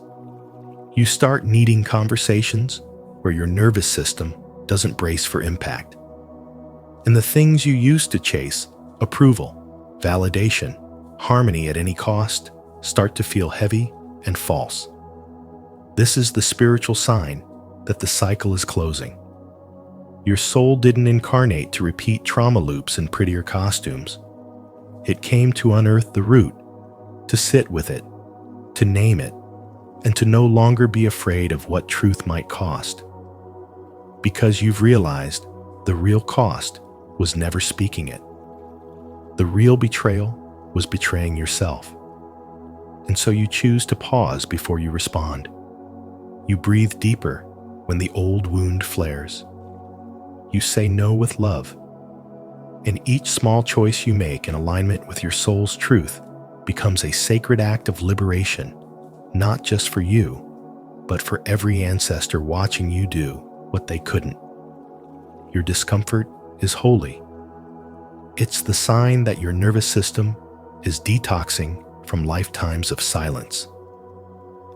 You start needing conversations where your nervous system doesn't brace for impact. And the things you used to chase, approval, validation, harmony at any cost, start to feel heavy and false. This is the spiritual sign that the cycle is closing. Your soul didn't incarnate to repeat trauma loops in prettier costumes. It came to unearth the root, to sit with it, to name it, and to no longer be afraid of what truth might cost. Because you've realized the real cost was never speaking it. The real betrayal was betraying yourself. And so you choose to pause before you respond. You breathe deeper when the old wound flares. You say no with love. And each small choice you make in alignment with your soul's truth becomes a sacred act of liberation, not just for you, but for every ancestor watching you do what they couldn't. Your discomfort is holy. It's the sign that your nervous system is detoxing from lifetimes of silence.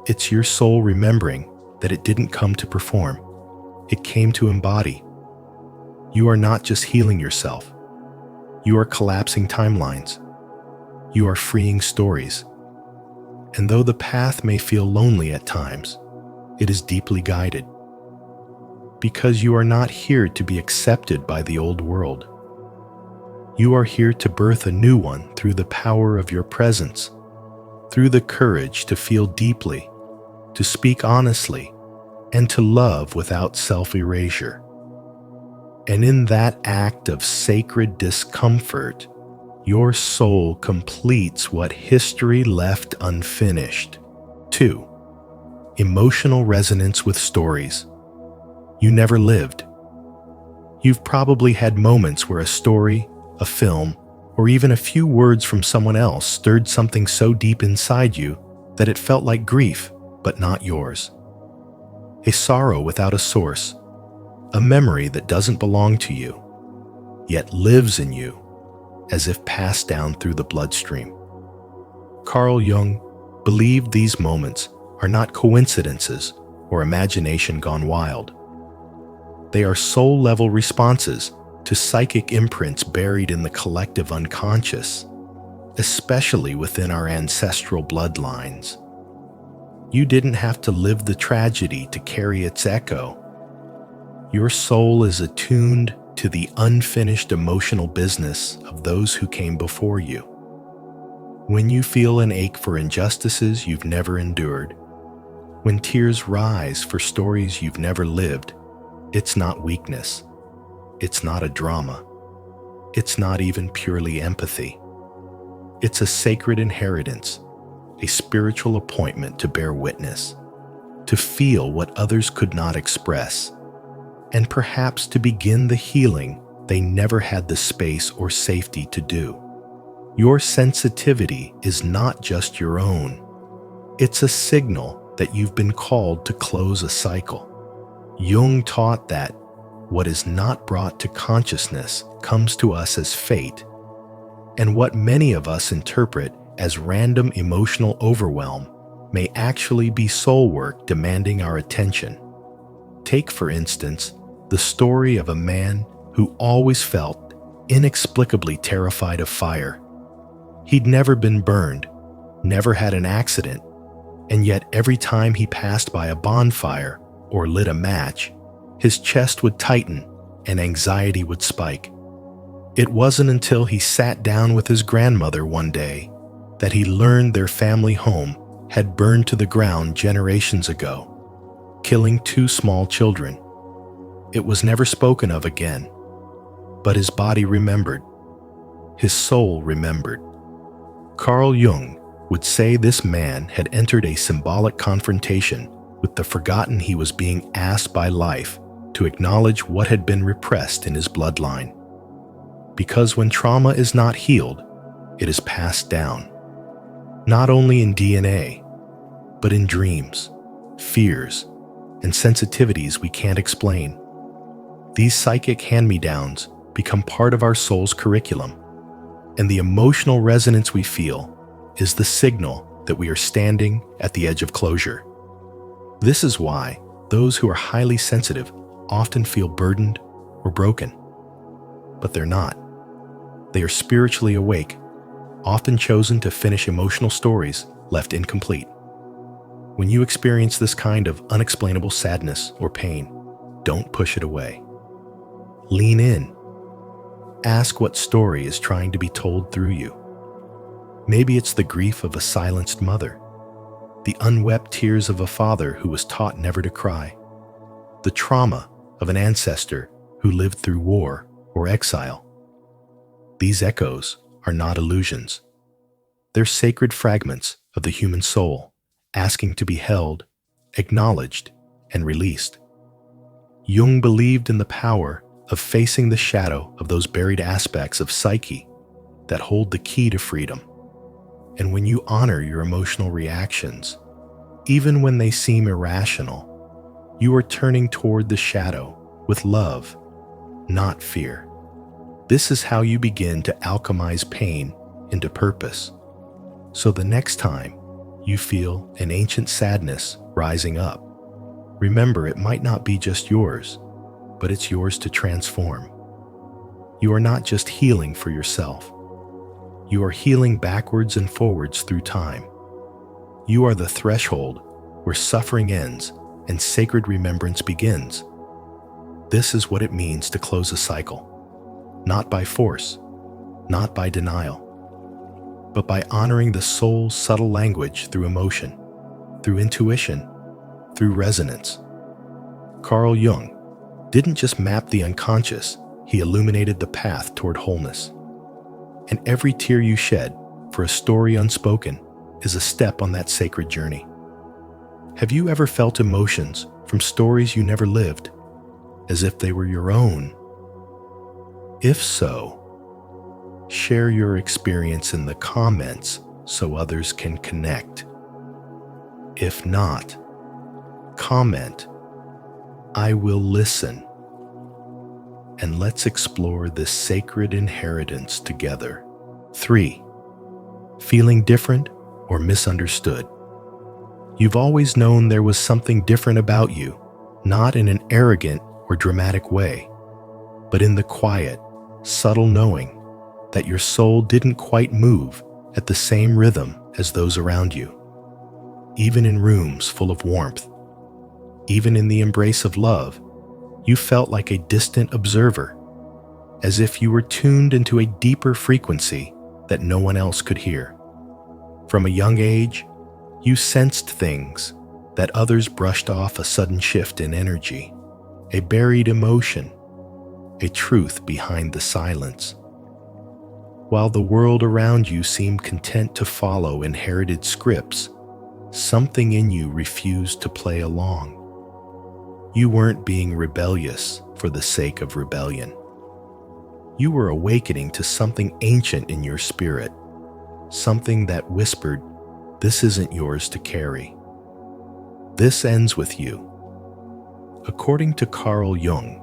It's your soul remembering that it didn't come to perform. It came to embody. You are not just healing yourself. You are collapsing timelines. You are freeing stories. And though the path may feel lonely at times, it is deeply guided. Because you are not here to be accepted by the old world. You are here to birth a new one through the power of your presence, through the courage to feel deeply, to speak honestly, and to love without self-erasure. And in that act of sacred discomfort, your soul completes what history left unfinished. 2. Emotional resonance with stories you never lived. You've probably had moments where a story, a film, or even a few words from someone else stirred something so deep inside you that it felt like grief, but not yours. A sorrow without a source, a memory that doesn't belong to you, yet lives in you as if passed down through the bloodstream. Carl Jung believed these moments are not coincidences or imagination gone wild. They are soul-level responses to psychic imprints buried in the collective unconscious, especially within our ancestral bloodlines. You didn't have to live the tragedy to carry its echo. Your soul is attuned to the unfinished emotional business of those who came before you. When you feel an ache for injustices you've never endured, when tears rise for stories you've never lived, it's not weakness. It's not a drama. It's not even purely empathy. It's a sacred inheritance, a spiritual appointment to bear witness, to feel what others could not express, and perhaps to begin the healing they never had the space or safety to do. Your sensitivity is not just your own. It's a signal that you've been called to close a cycle. Jung taught that what is not brought to consciousness comes to us as fate, and what many of us interpret as random emotional overwhelm may actually be soul work demanding our attention. Take, for instance, the story of a man who always felt inexplicably terrified of fire. He'd never been burned, never had an accident, and yet every time he passed by a bonfire or lit a match, his chest would tighten and anxiety would spike. It wasn't until he sat down with his grandmother one day that he learned their family home had burned to the ground generations ago, killing 2 small children. It was never spoken of again, but his body remembered. His soul remembered. Carl Jung would say this man had entered a symbolic confrontation with the forgotten he was being asked by life to acknowledge what had been repressed in his bloodline. Because when trauma is not healed, it is passed down, not only in DNA, but in dreams, fears, and sensitivities we can't explain. These psychic hand-me-downs become part of our soul's curriculum, and the emotional resonance we feel is the signal that we are standing at the edge of closure. This is why those who are highly sensitive often feel burdened or broken. But they're not. They are spiritually awake, often chosen to finish emotional stories left incomplete. When you experience this kind of unexplainable sadness or pain, don't push it away. Lean in. Ask what story is trying to be told through you. Maybe it's the grief of a silenced mother, the unwept tears of a father who was taught never to cry, the trauma of an ancestor who lived through war or exile. These echoes are not illusions. They're sacred fragments of the human soul, asking to be held, acknowledged, and released. Jung believed in the power of facing the shadow of those buried aspects of psyche that hold the key to freedom. And when you honor your emotional reactions, even when they seem irrational, you are turning toward the shadow with love, not fear. This is how you begin to alchemize pain into purpose. So the next time you feel an ancient sadness rising up, remember it might not be just yours, but it's yours to transform. You are not just healing for yourself. You are healing backwards and forwards through time. You are the threshold where suffering ends and sacred remembrance begins. This is what it means to close a cycle, not by force, not by denial, but by honoring the soul's subtle language through emotion, through intuition, through resonance. Carl Jung didn't just map the unconscious, he illuminated the path toward wholeness. And every tear you shed for a story unspoken is a step on that sacred journey. Have you ever felt emotions from stories you never lived, as if they were your own? If so, share your experience in the comments so others can connect. If not, comment, "I will listen," and let's explore this sacred inheritance together. 3. Feeling different or misunderstood. You've always known there was something different about you, not in an arrogant or dramatic way, but in the quiet, subtle knowing that your soul didn't quite move at the same rhythm as those around you. Even in rooms full of warmth, even in the embrace of love, you felt like a distant observer, as if you were tuned into a deeper frequency that no one else could hear. From a young age, you sensed things that others brushed off: a sudden shift in energy, a buried emotion, a truth behind the silence. While the world around you seemed content to follow inherited scripts, something in you refused to play along. You weren't being rebellious for the sake of rebellion. You were awakening to something ancient in your spirit, something that whispered, "This isn't yours to carry. This ends with you." According to Carl Jung,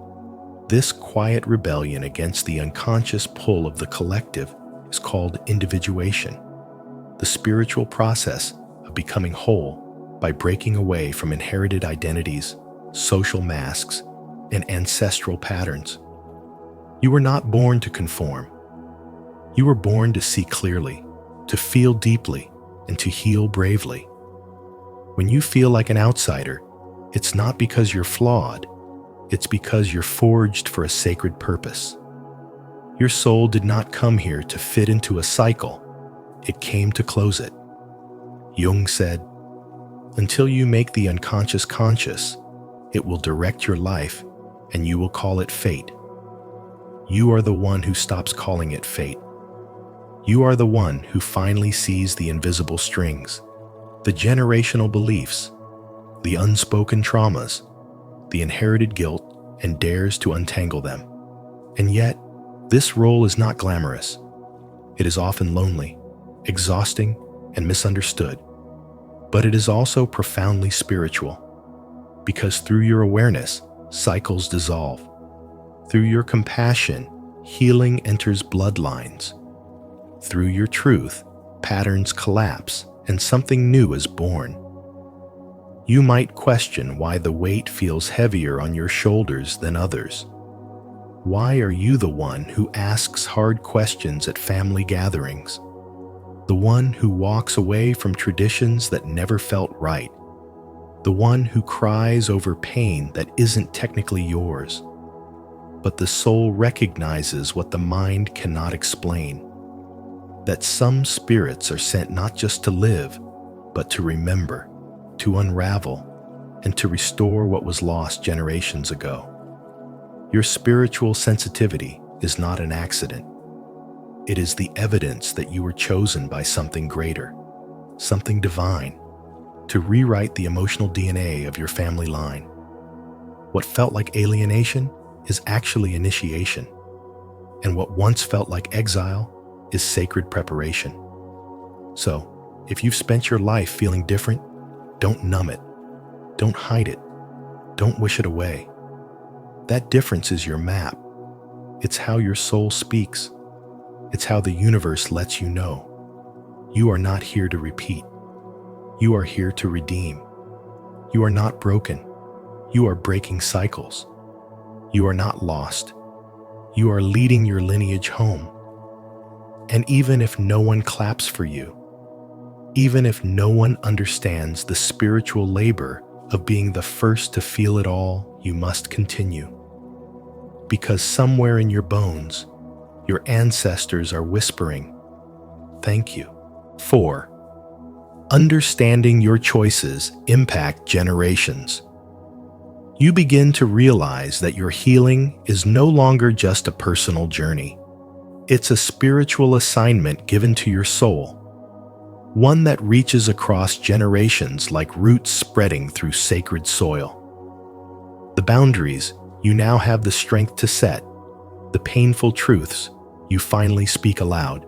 this quiet rebellion against the unconscious pull of the collective is called individuation, the spiritual process of becoming whole by breaking away from inherited identities, social masks, and ancestral patterns. You were not born to conform. You were born to see clearly, to feel deeply, and to heal bravely. When you feel like an outsider, it's not because you're flawed, it's because you're forged for a sacred purpose. Your soul did not come here to fit into a cycle, it came to close it. Jung said, "Until you make the unconscious conscious, it will direct your life and you will call it fate." You are the one who stops calling it fate. You are the one who finally sees the invisible strings, the generational beliefs, the unspoken traumas, the inherited guilt, and dares to untangle them. And yet, this role is not glamorous. It is often lonely, exhausting, and misunderstood. But it is also profoundly spiritual, because through your awareness, cycles dissolve. Through your compassion, healing enters bloodlines. Through your truth, patterns collapse and something new is born. You might question why the weight feels heavier on your shoulders than others. Why are you the one who asks hard questions at family gatherings? The one who walks away from traditions that never felt right? The one who cries over pain that isn't technically yours? But the soul recognizes what the mind cannot explain. That some spirits are sent not just to live, but to remember, to unravel, and to restore what was lost generations ago. Your spiritual sensitivity is not an accident. It is the evidence that you were chosen by something greater, something divine, to rewrite the emotional DNA of your family line. What felt like alienation is actually initiation, and what once felt like exile is sacred preparation. So, if you've spent your life feeling different, don't numb it, don't hide it, don't wish it away. That difference is your map. It's how your soul speaks. It's how the universe lets you know. You are not here to repeat. You are here to redeem. You are not broken. You are breaking cycles. You are not lost. You are leading your lineage home. And even if no one claps for you, even if no one understands the spiritual labor of being the first to feel it all, you must continue. Because somewhere in your bones, your ancestors are whispering, "Thank you." 4. Understanding your choices impact generations. You begin to realize that your healing is no longer just a personal journey. It's a spiritual assignment given to your soul, one that reaches across generations like roots spreading through sacred soil. The boundaries you now have the strength to set, the painful truths you finally speak aloud,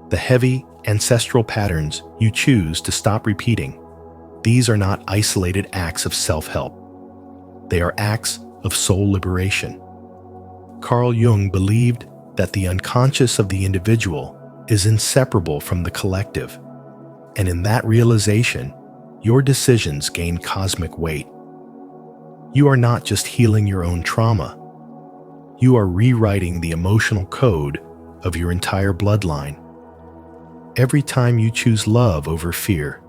the heavy ancestral patterns you choose to stop repeating. These are not isolated acts of self-help. They are acts of soul liberation. Carl Jung believed that the unconscious of the individual is inseparable from the collective, and in that realization, your decisions gain cosmic weight. You are not just healing your own trauma. You are rewriting the emotional code of your entire bloodline. Every time you choose love over fear,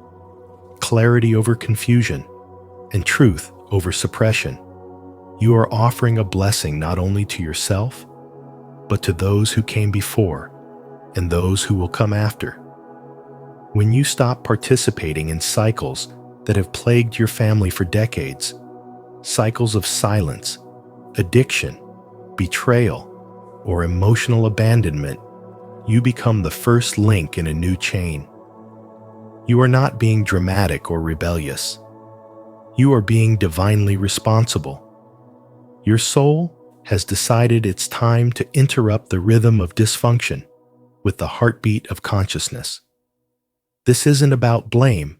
clarity over confusion, and truth over suppression, you are offering a blessing not only to yourself, but to those who came before and those who will come after. When you stop participating in cycles that have plagued your family for decades, cycles of silence, addiction, betrayal, or emotional abandonment, you become the first link in a new chain. You are not being dramatic or rebellious. You are being divinely responsible. Your soul has decided it's time to interrupt the rhythm of dysfunction with the heartbeat of consciousness. This isn't about blame.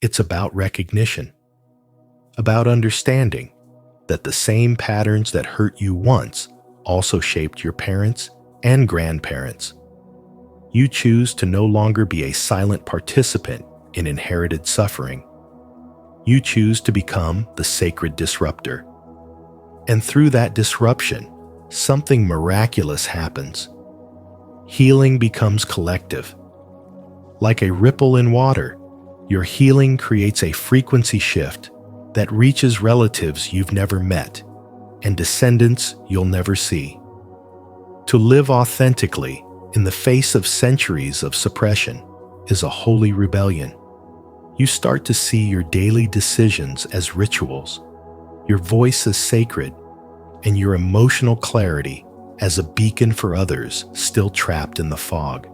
It's about recognition, about understanding that the same patterns that hurt you once also shaped your parents and grandparents. You choose to no longer be a silent participant in inherited suffering. You choose to become the sacred disruptor. And through that disruption, something miraculous happens. Healing becomes collective. Like a ripple in water, your healing creates a frequency shift that reaches relatives you've never met and descendants you'll never see. To live authentically in the face of centuries of suppression is a holy rebellion. You start to see your daily decisions as rituals, your voice as sacred, and your emotional clarity as a beacon for others still trapped in the fog.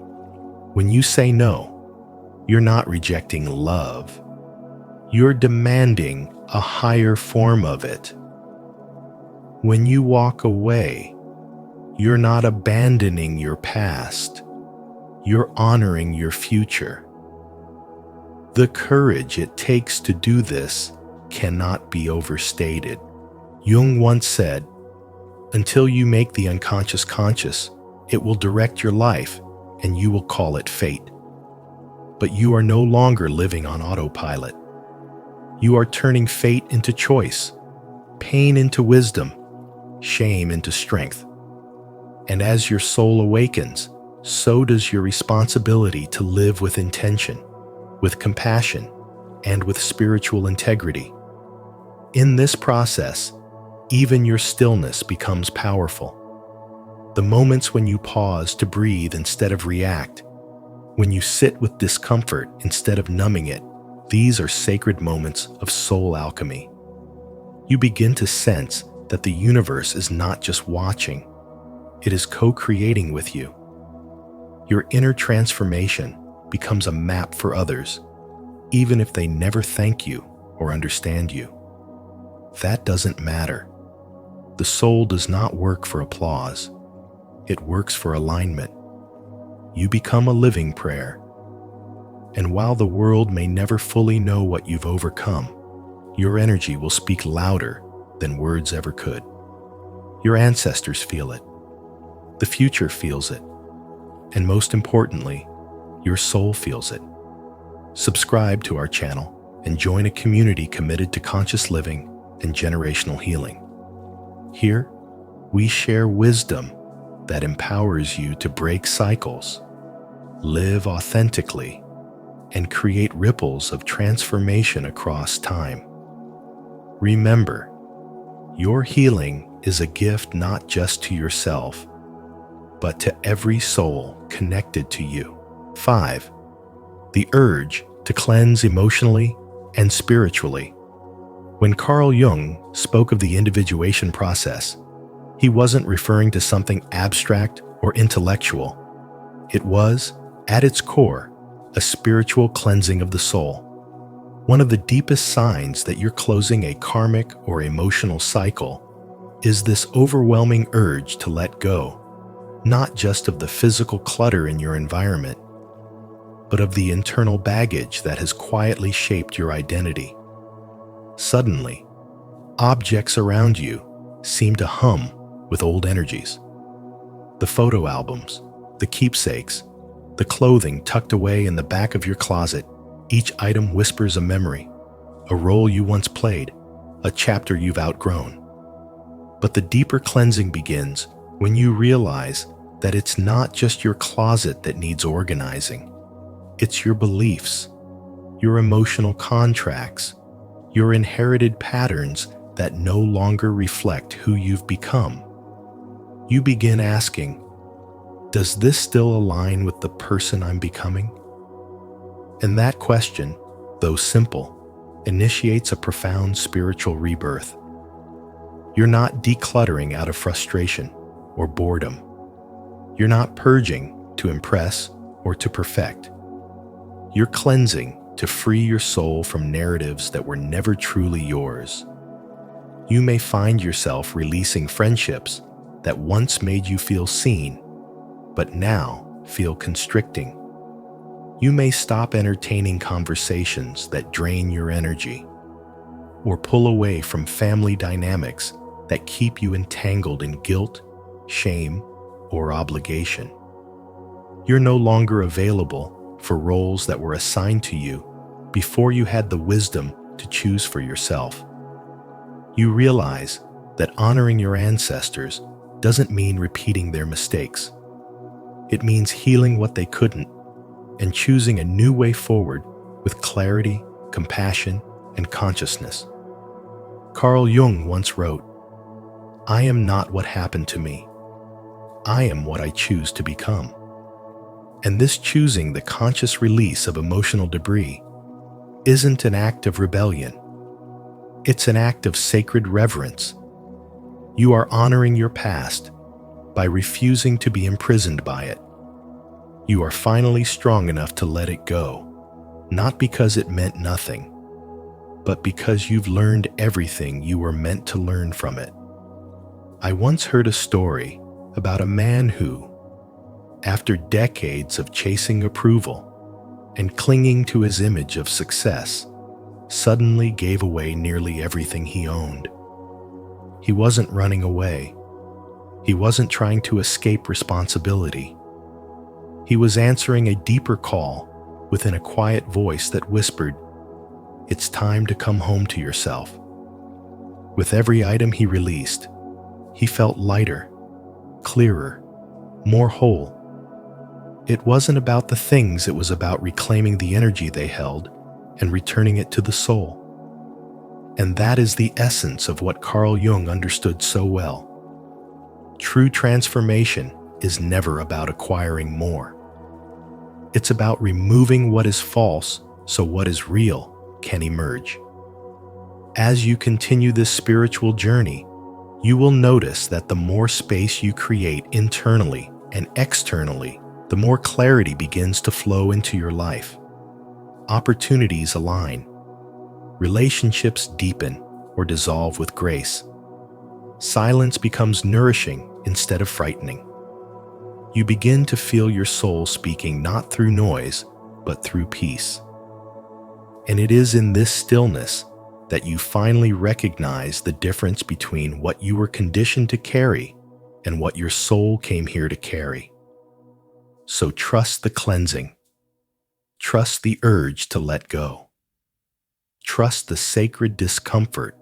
When you say no, you're not rejecting love. You're demanding a higher form of it. When you walk away, you're not abandoning your past. You're honoring your future. The courage it takes to do this cannot be overstated. Jung once said, "Until you make the unconscious conscious, it will direct your life and you will call it fate." But you are no longer living on autopilot. You are turning fate into choice, pain into wisdom, shame into strength. And as your soul awakens, so does your responsibility to live with intention, with compassion, and with spiritual integrity. In this process, even your stillness becomes powerful. The moments when you pause to breathe instead of react, when you sit with discomfort instead of numbing it, these are sacred moments of soul alchemy. You begin to sense that the universe is not just watching, it is co-creating with you. Your inner transformation becomes a map for others, even if they never thank you or understand you. That doesn't matter. The soul does not work for applause. It works for alignment. You become a living prayer. And while the world may never fully know what you've overcome, your energy will speak louder than words ever could. Your ancestors feel it. The future feels it. And most importantly, your soul feels it. Subscribe to our channel and join a community committed to conscious living and generational healing. Here, we share wisdom that empowers you to break cycles, live authentically, and create ripples of transformation across time. Remember, your healing is a gift not just to yourself, but to every soul connected to you. 5. The urge to cleanse emotionally and spiritually. When Carl Jung spoke of the individuation process, he wasn't referring to something abstract or intellectual. It was, at its core, a spiritual cleansing of the soul. One of the deepest signs that you're closing a karmic or emotional cycle is this overwhelming urge to let go, not just of the physical clutter in your environment, but of the internal baggage that has quietly shaped your identity. Suddenly, objects around you seem to hum with old energies. The photo albums, the keepsakes, the clothing tucked away in the back of your closet, each item whispers a memory, a role you once played, a chapter you've outgrown. But the deeper cleansing begins when you realize that it's not just your closet that needs organizing. It's your beliefs, your emotional contracts, your inherited patterns that no longer reflect who you've become. You begin asking, does this still align with the person I'm becoming? And that question, though simple, initiates a profound spiritual rebirth. You're not decluttering out of frustration or boredom. You're not purging to impress or to perfect. You're cleansing to free your soul from narratives that were never truly yours. You may find yourself releasing friendships that once made you feel seen, but now feel constricting. You may stop entertaining conversations that drain your energy, or pull away from family dynamics that keep you entangled in guilt, shame, or obligation. You're no longer available for roles that were assigned to you before you had the wisdom to choose for yourself. You realize that honoring your ancestors doesn't mean repeating their mistakes. It means healing what they couldn't and choosing a new way forward with clarity, compassion, and consciousness. Carl Jung once wrote, "I am not what happened to me. I am what I choose to become." And this choosing the conscious release of emotional debris isn't an act of rebellion. It's an act of sacred reverence. You are honoring your past by refusing to be imprisoned by it. You are finally strong enough to let it go, not because it meant nothing, but because you've learned everything you were meant to learn from it. I once heard a story about a man who, after decades of chasing approval and clinging to his image of success, suddenly gave away nearly everything he owned. He wasn't running away. He wasn't trying to escape responsibility. He was answering a deeper call within a quiet voice that whispered, "It's time to come home to yourself." With every item he released, he felt lighter, clearer, more whole. It wasn't about the things, it was about reclaiming the energy they held and returning it to the soul. And that is the essence of what Carl Jung understood so well. True transformation is never about acquiring more. It's about removing what is false so what is real can emerge. As you continue this spiritual journey, you will notice that the more space you create internally and externally, the more clarity begins to flow into your life. Opportunities align. Relationships deepen or dissolve with grace. Silence becomes nourishing instead of frightening. You begin to feel your soul speaking not through noise, but through peace. And it is in this stillness that you finally recognize the difference between what you were conditioned to carry and what your soul came here to carry. So trust the cleansing. Trust the urge to let go. Trust the sacred discomfort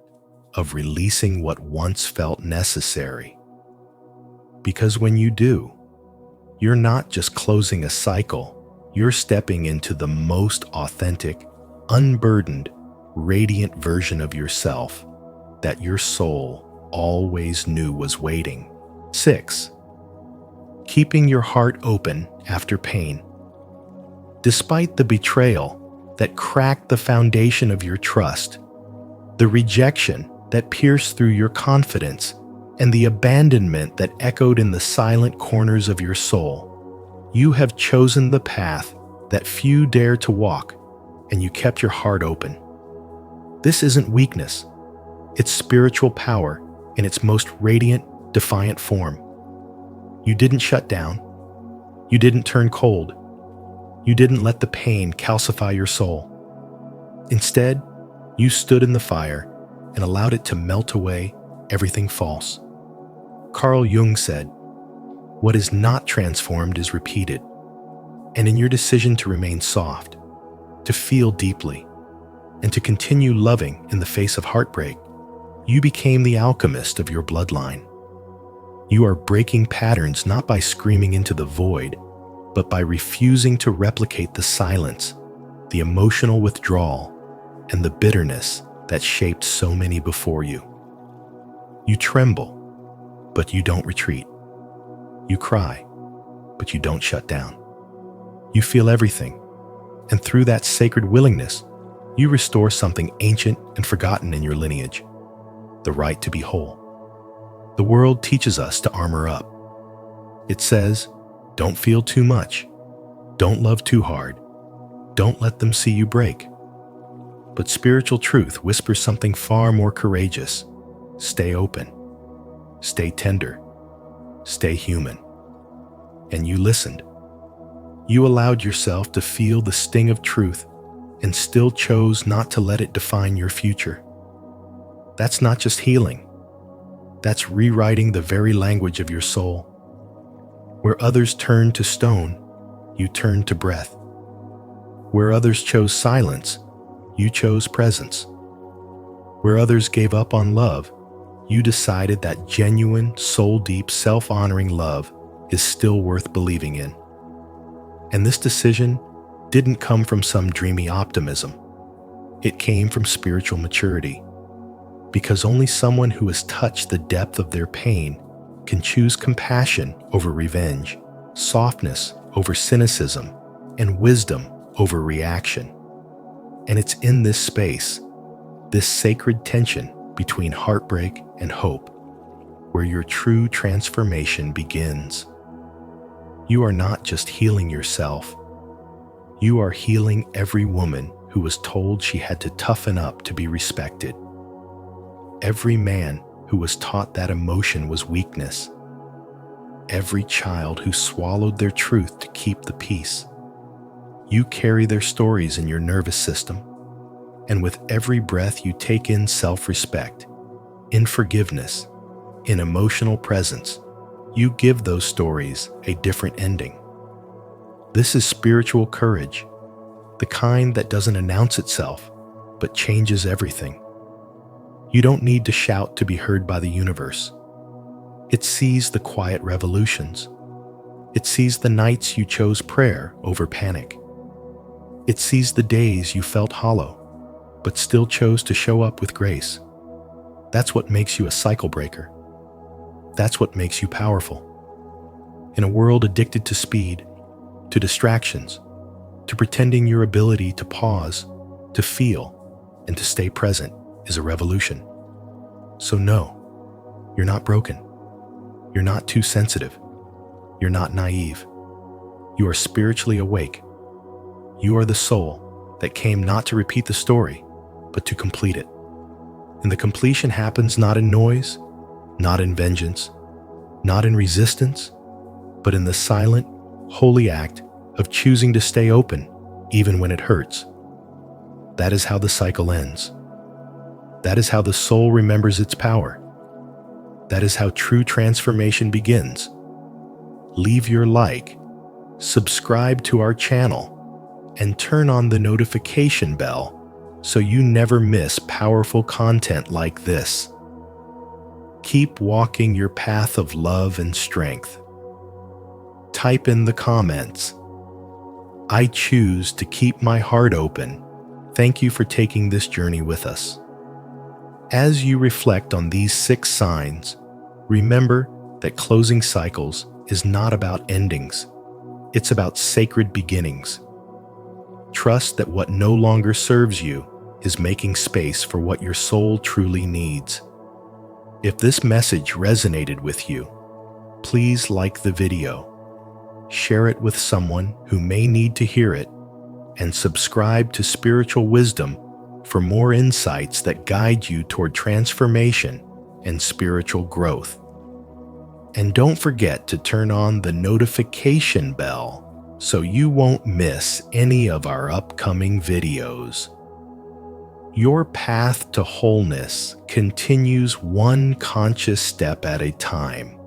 of releasing what once felt necessary. Because when you do, you're not just closing a cycle, you're stepping into the most authentic, unburdened, radiant version of yourself, that your soul always knew was waiting. 6. Keeping your heart open after pain. Despite the betrayal that cracked the foundation of your trust, the rejection that pierced through your confidence, and the abandonment that echoed in the silent corners of your soul, you have chosen the path that few dare to walk, and you kept your heart open. This isn't weakness. It's spiritual power in its most radiant, defiant form. You didn't shut down. You didn't turn cold. You didn't let the pain calcify your soul. Instead, you stood in the fire and allowed it to melt away everything false. Carl Jung said, "What is not transformed is repeated." And in your decision to remain soft, to feel deeply, and to continue loving in the face of heartbreak, you became the alchemist of your bloodline. You are breaking patterns not by screaming into the void, but by refusing to replicate the silence, the emotional withdrawal, and the bitterness that shaped so many before you. You tremble, but you don't retreat. You cry, but you don't shut down. You feel everything, and through that sacred willingness, you restore something ancient and forgotten in your lineage, the right to be whole. The world teaches us to armor up. It says, don't feel too much, don't love too hard, don't let them see you break. But spiritual truth whispers something far more courageous. Stay open, stay tender, stay human. And you listened. You allowed yourself to feel the sting of truth and still chose not to let it define your future. That's not just healing. That's rewriting the very language of your soul. Where others turned to stone, you turned to breath. Where others chose silence, you chose presence. Where others gave up on love, you decided that genuine, soul-deep, self-honoring love is still worth believing in. And this decision didn't come from some dreamy optimism. It came from spiritual maturity. Because only someone who has touched the depth of their pain can choose compassion over revenge, softness over cynicism, and wisdom over reaction. And it's in this space, this sacred tension between heartbreak and hope, where your true transformation begins. You are not just healing yourself. You are healing every woman who was told she had to toughen up to be respected. Every man who was taught that emotion was weakness. Every child who swallowed their truth to keep the peace. You carry their stories in your nervous system, and with every breath you take in self-respect, in forgiveness, in emotional presence, you give those stories a different ending. This is spiritual courage, the kind that doesn't announce itself, but changes everything. You don't need to shout to be heard by the universe. It sees the quiet revolutions. It sees the nights you chose prayer over panic. It sees the days you felt hollow, but still chose to show up with grace. That's what makes you a cycle breaker. That's what makes you powerful. In a world addicted to speed, to distractions, to pretending your ability to pause, to feel, and to stay present is a revolution. So no, you're not broken. You're not too sensitive. You're not naive. You are spiritually awake. You are the soul that came not to repeat the story, but to complete it. And the completion happens not in noise, not in vengeance, not in resistance, but in the silent, holy act of choosing to stay open even when it hurts. That is how the cycle ends. That is how the soul remembers its power. That is how true transformation begins. Leave your like, subscribe to our channel, and turn on the notification bell so you never miss powerful content like this. Keep walking your path of love and strength. Type in the comments, "I choose to keep my heart open. Thank you for taking this journey with us." As you reflect on these 6 signs, remember that closing cycles is not about endings. It's about sacred beginnings. Trust that what no longer serves you is making space for what your soul truly needs. If this message resonated with you, please like the video, share it with someone who may need to hear it, and subscribe to Spiritual Wisdom for more insights that guide you toward transformation and spiritual growth. And don't forget to turn on the notification bell so you won't miss any of our upcoming videos. Your path to wholeness continues one conscious step at a time.